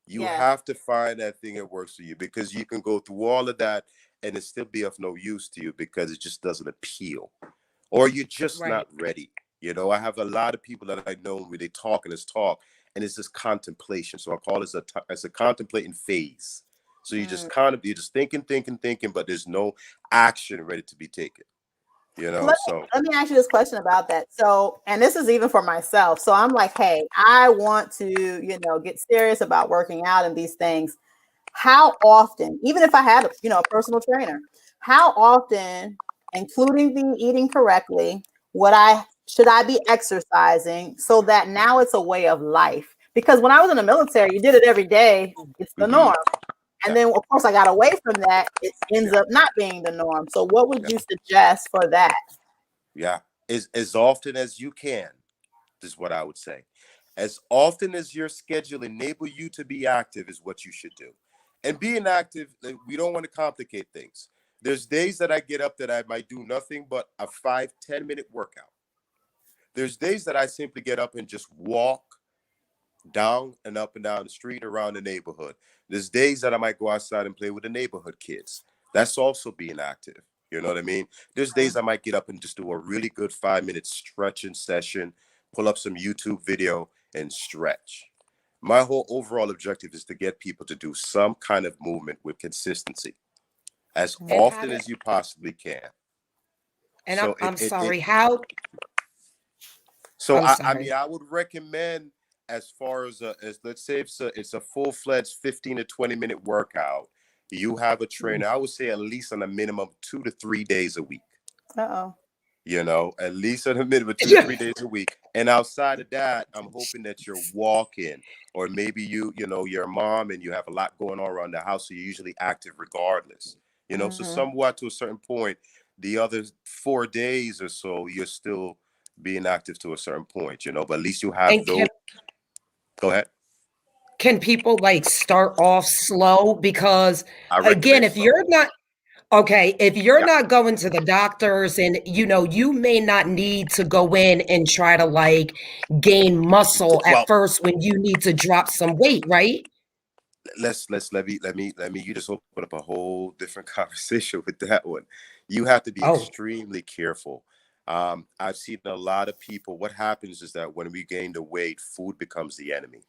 You yeah. have to find that thing that works for you because you can go through all of that and it still be of no use to you because it just doesn't appeal or you're just Right. not ready. I have a lot of people that I know where they talk and it's talk and it's just contemplation. So I call it as a contemplating phase. So Mm. you're just thinking, but there's no action ready to be taken. Let So let me ask you this question about that. So, and this is even for myself. So I'm like, hey, I want to, get serious about working out and these things. How often, even if I had a personal trainer, how often, including the eating correctly, should I be exercising so that now it's a way of life? Because when I was in the military, you did it every day. It's the mhm, norm. And yeah, then, of course, I got away from that. It ends yeah, up not being the norm. So what would yeah. you suggest for that? Yeah. As often as you can, is what I would say. As often as your schedule enable you to be active is what you should do. And being active, like, we don't want to complicate things. There's days that I get up that I might do nothing but a 5-10 minute workout. There's days that I simply get up and just walk down and up and down the street around the neighborhood. There's days that I might go outside and play with the neighborhood kids. That's also being active. You know what I mean? There's days I might get up and just do a really good 5 minute stretching session, pull up some YouTube video and stretch. My whole overall objective is to get people to do some kind of movement with consistency as And Mhm. how often to, as you possibly can. and So I'm sorry, how, so I'm I mean sorry. I would recommend, as far as let's say it's a full-fledged 15 to 20 minute workout, you have a trainer, I would say at least on a minimum 2 to 3 days a week. Uh-oh. At least on a minimum 2 to 3 days a week. And outside of that, I'm hoping that you're walking, or maybe you're a mom and you have a lot going on around the house, so you're usually active regardless. So Mhm. somewhat to a certain point, the other 4 days or so, you're still being active to a certain point. But at least you have And those. Go ahead. can people like start off slow? Because I again, recommend if slow. you're not okay, if you're Yeah. not going to the doctors and you may not need to go in and try to like gain muscle at Well, first when you need to drop some weight, right? let me you just open up a whole different conversation with that one. You have to be Oh, extremely careful. I've seen a lot of people. What happens is that when we gain the weight, food becomes the enemy,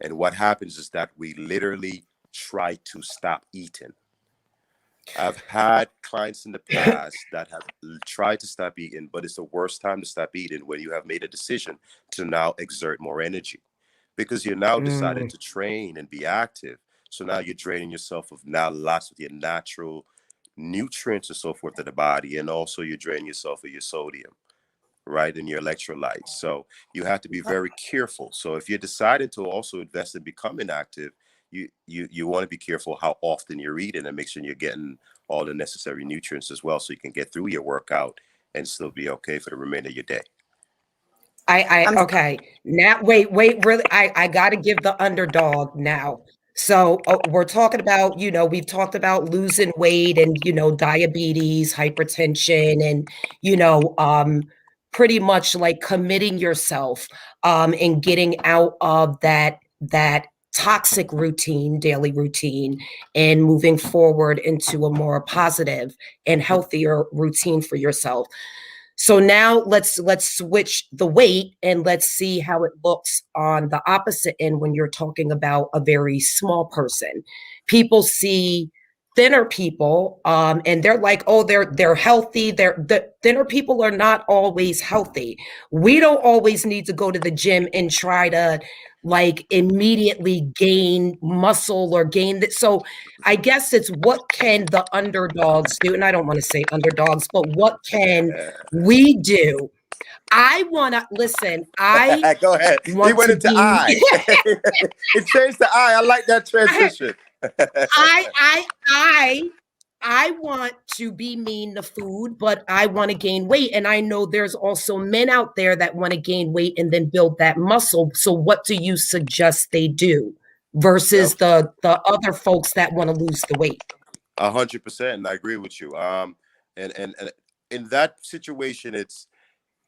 and what happens is that we literally try to stop eating. I've had clients in the past that have tried to stop eating, but it's the worst time to stop eating when you have made a decision to now exert more energy, because you're now decided mm, to train and be active. So now you're draining yourself of now lots of your natural nutrients and so forth to the body, and also you're draining yourself of your sodium, right, and your electrolytes. So you have to be very careful. So if you're deciding to also invest in becoming active, you want to be careful how often you're eating and make sure you're getting all the necessary nutrients as well, so you can get through your workout and still be okay for the remainder of your day. I I'm okay. Now wait, really I got to give the underdog now. So we're talking about, we've talked about losing weight and, diabetes, hypertension, and, pretty much like committing yourself and getting out of that toxic routine, daily routine, and moving forward into a more positive and healthier routine for yourself. So now let's switch the weight and let's see how it looks on the opposite end when you're talking about a very small person. People see thinner people and they're like, oh, they're healthy. The thinner people are not always healthy. We don't always need to go to the gym and try to like immediately gain muscle or gain that. So I guess it's what can the underdogs do? And I don't want to say underdogs, but what can we do? I want to listen. I Go ahead. He want went to into be. I. It changed to I like that transition. I I I I want to be mean to food, but I want to gain weight. And I know there's also men out there that want to gain weight and then build that muscle. So what do you suggest they do Well, versus the other folks that want to lose the weight? 100%, and I agree with you. And in that situation, it's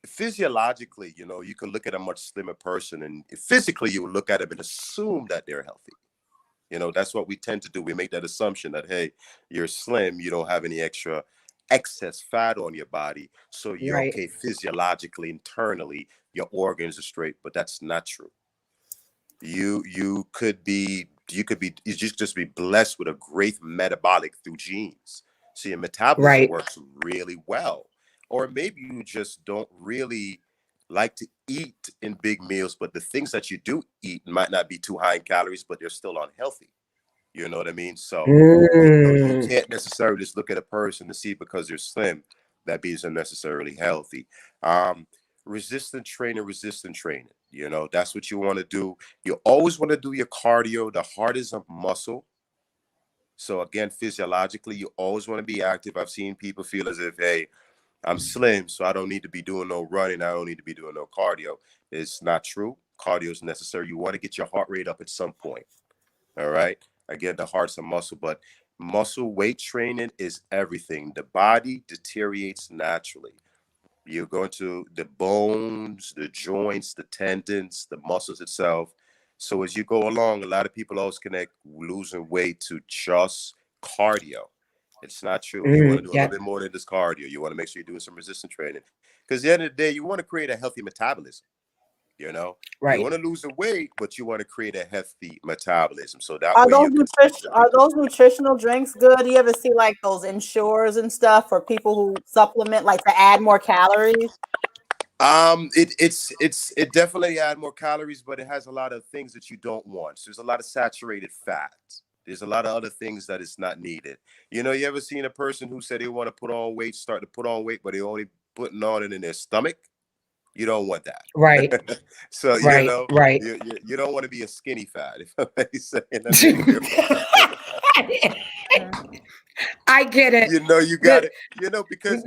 physiologically, you can look at a much slimmer person, and physically, you would look at them and assume that they're healthy. That's what we tend to do. We make that assumption that, hey, you're slim, you don't have any excess fat on your body, so you're Right. okay physiologically, internally, your organs are straight. But that's not true. You could be you just be blessed with a great metabolic through genes, so your metabolism Right. works really well. Or maybe you just don't really like to eat in big meals, but the things that you do eat might not be too high in calories, but they're still unhealthy. You know what I mean? So you Mm, can't necessarily just look at a person to see because they're slim that means they're necessarily healthy. Um, resistant training. That's what you want to do. You always want to do your cardio. The heart is a muscle. So again, physiologically, you always want to be active. I've seen people feel as if, hey, I'm slim, so I don't need to be doing no running. I don't need to be doing no cardio. It's not true. Cardio is necessary. You want to get your heart rate up at some point. All right. Again, the heart's a muscle, but muscle weight training is everything. The body deteriorates naturally. You're going to the bones, the joints, the tendons, the muscles itself. So as you go along, a lot of people always connect losing weight to just cardio. It's not true. You want to do a little Yeah. bit more than just cardio. You want to make sure you're doing some resistance training. Because at the end of the day, you want to create a healthy metabolism. You know, you Right. want to lose the weight, but you want to create a healthy metabolism. So that way you're Are consistently. those nutritional drinks good? You ever see like those Ensures and stuff for people who supplement, like to add more calories? It definitely add more calories, but it has a lot of things that you don't want. So there's a lot of saturated fat. There's a lot of other things that is not needed. You know, you ever seen a person who said they want to put on weight, start to put on weight, but they only putting on it in their stomach? You don't want Right. that. So Right. Right. you don't want to be a skinny fat. If I'm saying that being real. I get it. You got it. Because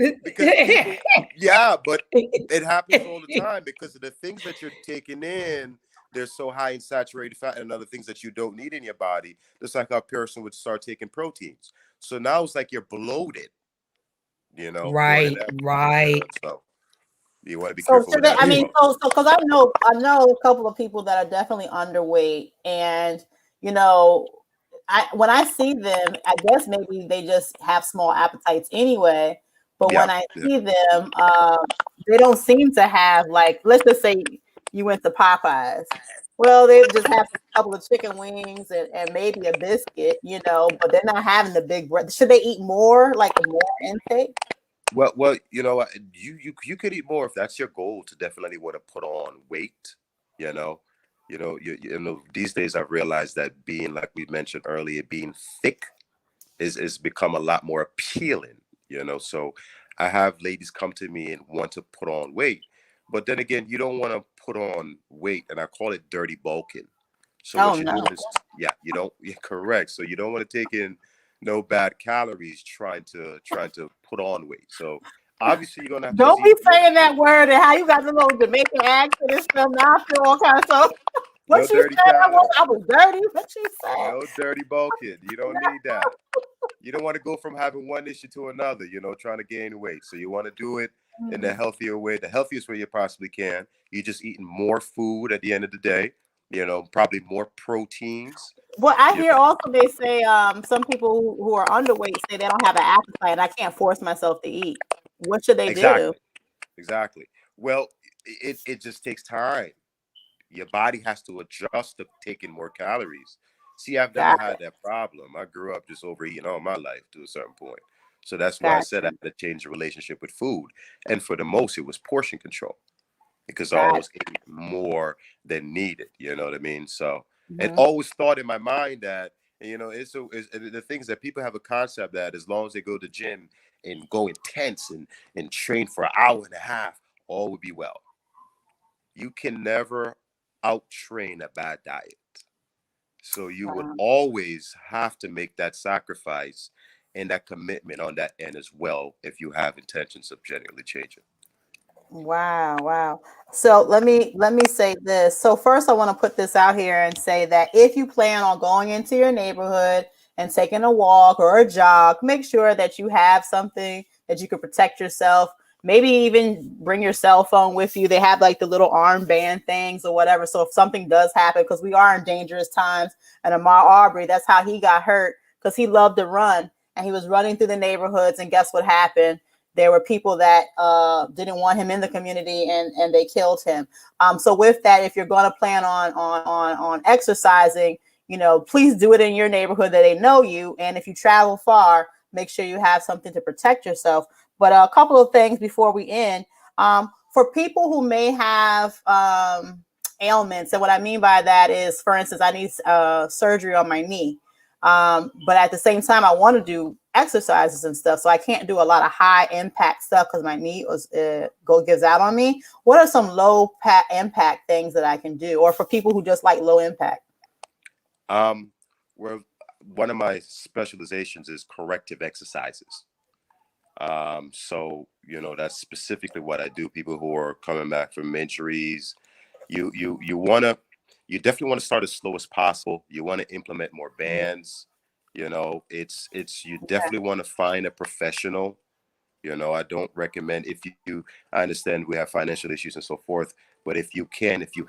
people, yeah, but it happens all the time because of the things that you're taking in. They're so high in saturated fat and other things that you don't need in your body. Just like a person would start taking proteins. So now it's like you're bloated, more than Right. ever. Right. So you want to be So careful should with they, that I as mean, well. so because I know a couple of people that are definitely underweight, and you know, when I see them, I guess maybe they just have small appetites anyway. But Yeah. when I Yeah. see them, they don't seem to have, like, let's just say you went to Popeyes. Well, they just have a couple of chicken wings and maybe a biscuit, but they're not having the big bread. Should they eat more, like more intake? Well, you could eat more if that's your goal to definitely want to put on weight. You know, these days I've realized that being, like we mentioned earlier, being thick is become a lot more appealing. So I have ladies come to me and want to put on weight, but then again, you don't want to put on weight, and I call it dirty bulking. So Oh what you're no. doing is, yeah, you're correct. So you don't want to take in no bad calories trying to put on weight. So obviously you're gonna have to just Don't eat be more. saying that word and how you got the little Jamaican accent and stuff. Now I feel all kind of stuff. What No she dirty said, calories. I was dirty. What she said? No dirty bulking. You don't need that. You don't want to go from having one issue to another, trying to gain weight. So you want to do it in the healthier way, the healthiest way you possibly can. You're just eating more food at the end of the day, probably more proteins. Well, I You hear also they say some people who are underweight say they don't have an appetite and I can't force myself to eat. What should they do? Exactly. Exactly. Well, it just takes time. Your body has to adjust to taking more calories. See, I've never Gotcha. had that problem. I grew up just overeating all my life to a certain point. So that's why I said I Gotcha. had to change the relationship with food. And for the most, it was portion control because I Gotcha. always ate more than needed. You know what I mean? So it Mhm. always thought in my mind that, it's the things that people have a concept that as long as they go to the gym and go intense and train for an hour and a half, all would be well. You can never out train a bad diet. So you would Wow. always have to make that sacrifice and that commitment on that end as well if you have intentions of genuinely changing. Wow, wow. So let me say this. So first I want to put this out here and say that if you plan on going into your neighborhood and taking a walk or a jog, make sure that you have something that you can protect yourself. Maybe even bring your cell phone with you. They have like the little armband things or whatever. So if something does happen, because we are in dangerous times, and Ahmaud Arbery, that's how he got hurt because he loved to run and he was running through the neighborhoods. And guess what happened? There were people that didn't want him in the community, and they killed him. So with that, if you're going to plan on exercising, please do it in your neighborhood that they know you. And if you travel far, make sure you have something to protect yourself. But a couple of things before we end. For people who may have ailments, and what I mean by that is, for instance, I need surgery on my knee. But at the same time, I want to do exercises and stuff, so I can't do a lot of high impact stuff because my knee gives out on me. What are some low impact things that I can do, or for people who just like low impact? Um, where one of my specializations is corrective exercises. So, that's specifically what I do. People who are coming back from injuries, you you definitely want to start as slow as possible. You want to implement more bands. It's you definitely want to find a professional. I don't recommend, I understand we have financial issues and so forth, but if you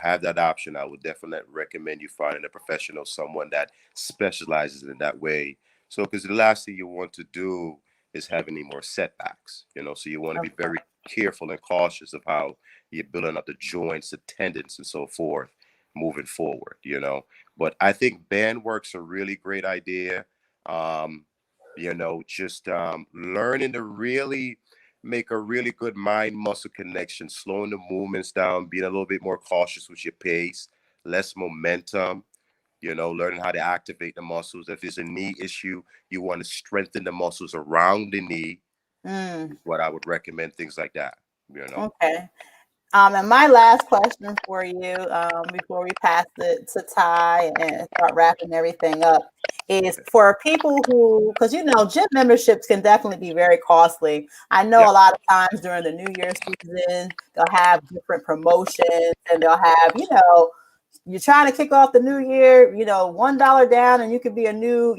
have that option, I would definitely recommend you finding a professional, someone that specializes in that way. So, because the last thing you want to do is have any more setbacks, so you want to be very careful and cautious of how you're building up the joints, the tendons, and so forth moving forward. But I think band work's a really great idea. Um, just learning to really make a really good mind muscle connection, slowing the movements down, being a little bit more cautious with your pace, less momentum, learning how to activate the muscles. If it's a knee issue, you want to strengthen the muscles around the knee. Mm, What I would recommend, things like that. okay. And my last question for you, before we pass it to Ty and start wrapping everything up, is for people who, because gym memberships can definitely be very costly. I know Yeah. a lot of times during the New Year's season, they'll have different promotions and they'll have, you're trying to kick off the new year, $1 down and you could be a new,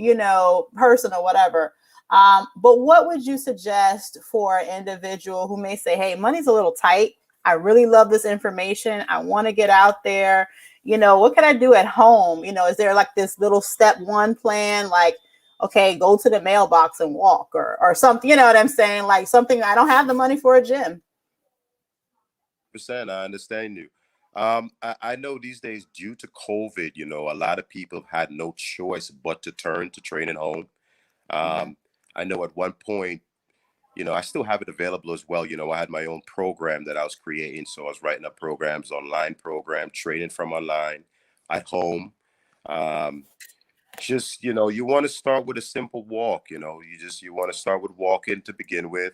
person or whatever. But what would you suggest for an individual who may say, hey, money's a little tight. I really love this information. I want to get out there. What can I do at home? Is there like this little step one plan, like, okay, go to the mailbox and walk or something, you know what I'm saying? Like something, I don't have the money for a gym. I understand you. I know these days, due to COVID, a lot of people have had no choice but to turn to training home. Mm-hmm. I know at one point, I still have it available as well. I had my own program that I was creating. So I was writing up programs, online program, training from online at home. Um, just, you want to start with a simple walk. You want to start with walking to begin with.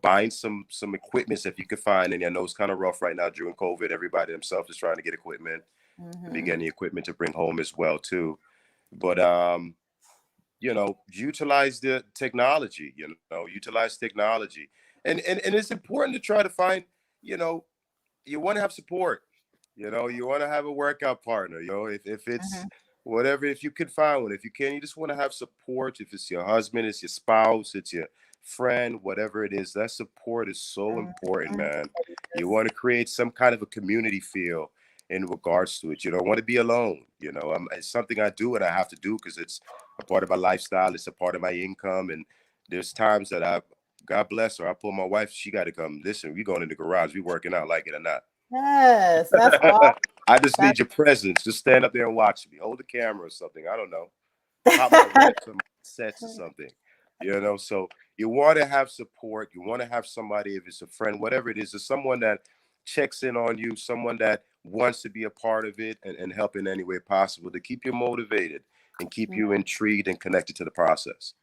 Buying some equipment if you could find. And I know it's kind of rough right now during COVID. Everybody themselves is trying to get equipment, be Mm-hmm. getting equipment to bring home as well too. But utilize the technology, utilize technology. And it's important to try to find, you know, you want to have support. You want to have a workout partner. If it's Mm-hmm. whatever, if you can find one. If you can, you just want to have support. If it's your husband, it's your spouse, it's your friend, whatever it is, that support is so important, Mm-hmm. man. You want to create some kind of a community feel in regards to it. You don't want to be alone. It's something I do and I have to do because it's a part of my lifestyle. It's a part of my income. And there's times that God bless her, I pull my wife, she got to come. Listen, we going in the garage, we working out, like it or not. Yes, that's awesome. I just That's need your presence. Just stand up there and watch me. Hold the camera or something. I don't know. Pop my reps or my sets or something. So you want to have support. You want to have somebody, if it's a friend, whatever it is, there's someone that checks in on you, someone that wants to be a part of it and help in any way possible to keep you motivated and keep you intrigued and connected to the process.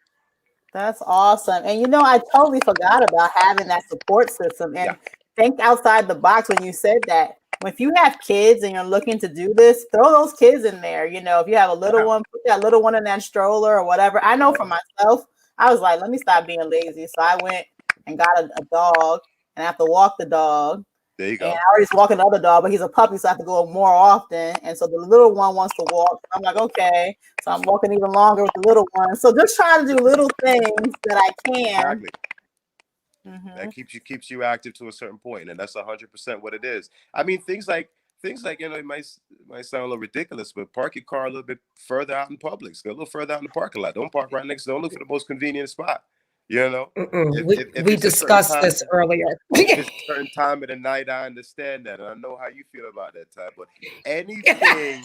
That's awesome. And I totally forgot about having that support system Yeah. and think outside the box when you said that. If you have kids and you're looking to do this, throw those kids in there. If you have a little Yeah. one, put that little one in that stroller or whatever. I know for myself, I was like, let me stop being lazy. So I went and got a dog and I have to walk the dog. There you And I go. already walking the other dog, but he's a puppy, so I have to go more often. And so the little one wants to walk. I'm like, okay. So I'm walking even longer with the little one. So just trying to do little things that I can. Exactly. Mm-hmm. That keeps you active to a certain point, and that's 100% what it is. I mean, things like it might sound a little ridiculous, but park your car a little bit further out in public. Go a little further out in the parking lot. Don't park right next. Don't look for the most convenient spot. You know, Mm-mm. if We if, if we it's a certain discussed time, this earlier. if it's a certain time of the night, I understand that, and I know how you feel about that time. But anything,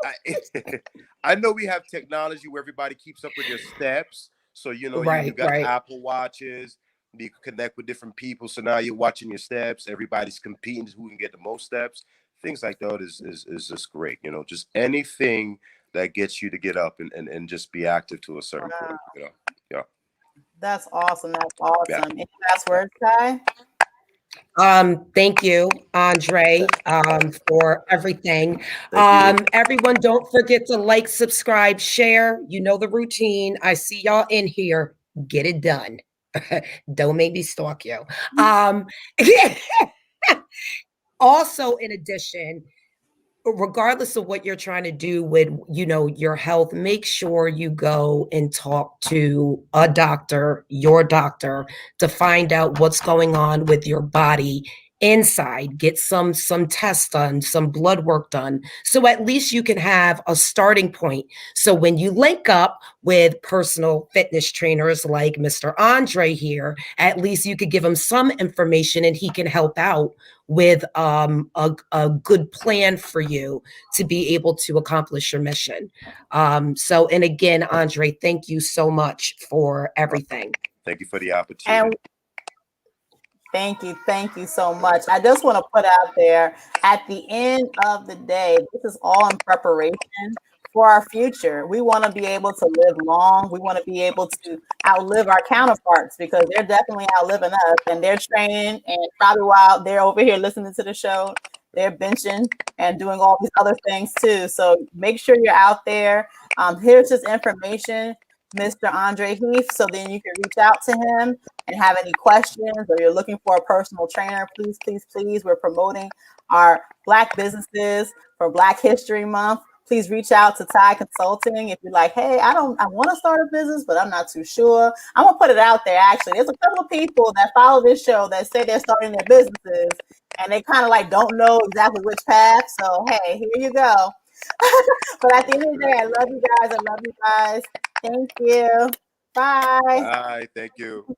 I, I know we have technology where everybody keeps up with their steps. So you Right, got right. Apple watches. You can connect with different people. So now you're watching your steps. Everybody's competing who can get the most steps. Things like that is just great. Just anything that gets you to get up and just be active to a certain Wow. point. Yeah, That's awesome. That's yeah, awesome. Any last words, Ty? Thank you, Andre, for everything. thank you. Everyone, don't forget to like, subscribe, share. You know the routine. I see y'all in here. Get it done. Don't make me stalk you. Also, in addition, regardless of what you're trying to do with, your health, make sure you go and talk to a doctor, your doctor, to find out what's going on with your body inside. Get some tests done, some blood work done, so at least you can have a starting point. So when you link up with personal fitness trainers like Mr. Andre here, at least you could give him some information and he can help out with a good plan for you to be able to accomplish your mission. And again, Andre, thank you so much for everything. Thank you for the opportunity. And thank you so much. I just want to put out there, at the end of the day, this is all in preparation for our future. We want to be able to live long. We want to be able to outlive our counterparts, because they're definitely outliving us, and they're training, and probably while they're over here listening to the show, they're benching and doing all these other things too. So make sure you're out there. Here's his information, Mr. Andre Heath, so then you can reach out to him and have any questions, or you're looking for a personal trainer. Please, please, please, we're promoting our Black businesses for Black History Month. Please reach out to Ty Consulting if you're like, hey, I want to start a business, but I'm not too sure. I'm gonna put it out there. Actually, there's a couple of people that follow this show that say they're starting their businesses, and they kind of like don't know exactly which path. So hey, here you go. But at the end of the day, I love you guys. I love you guys. Thank you. Bye. Bye. Thank you.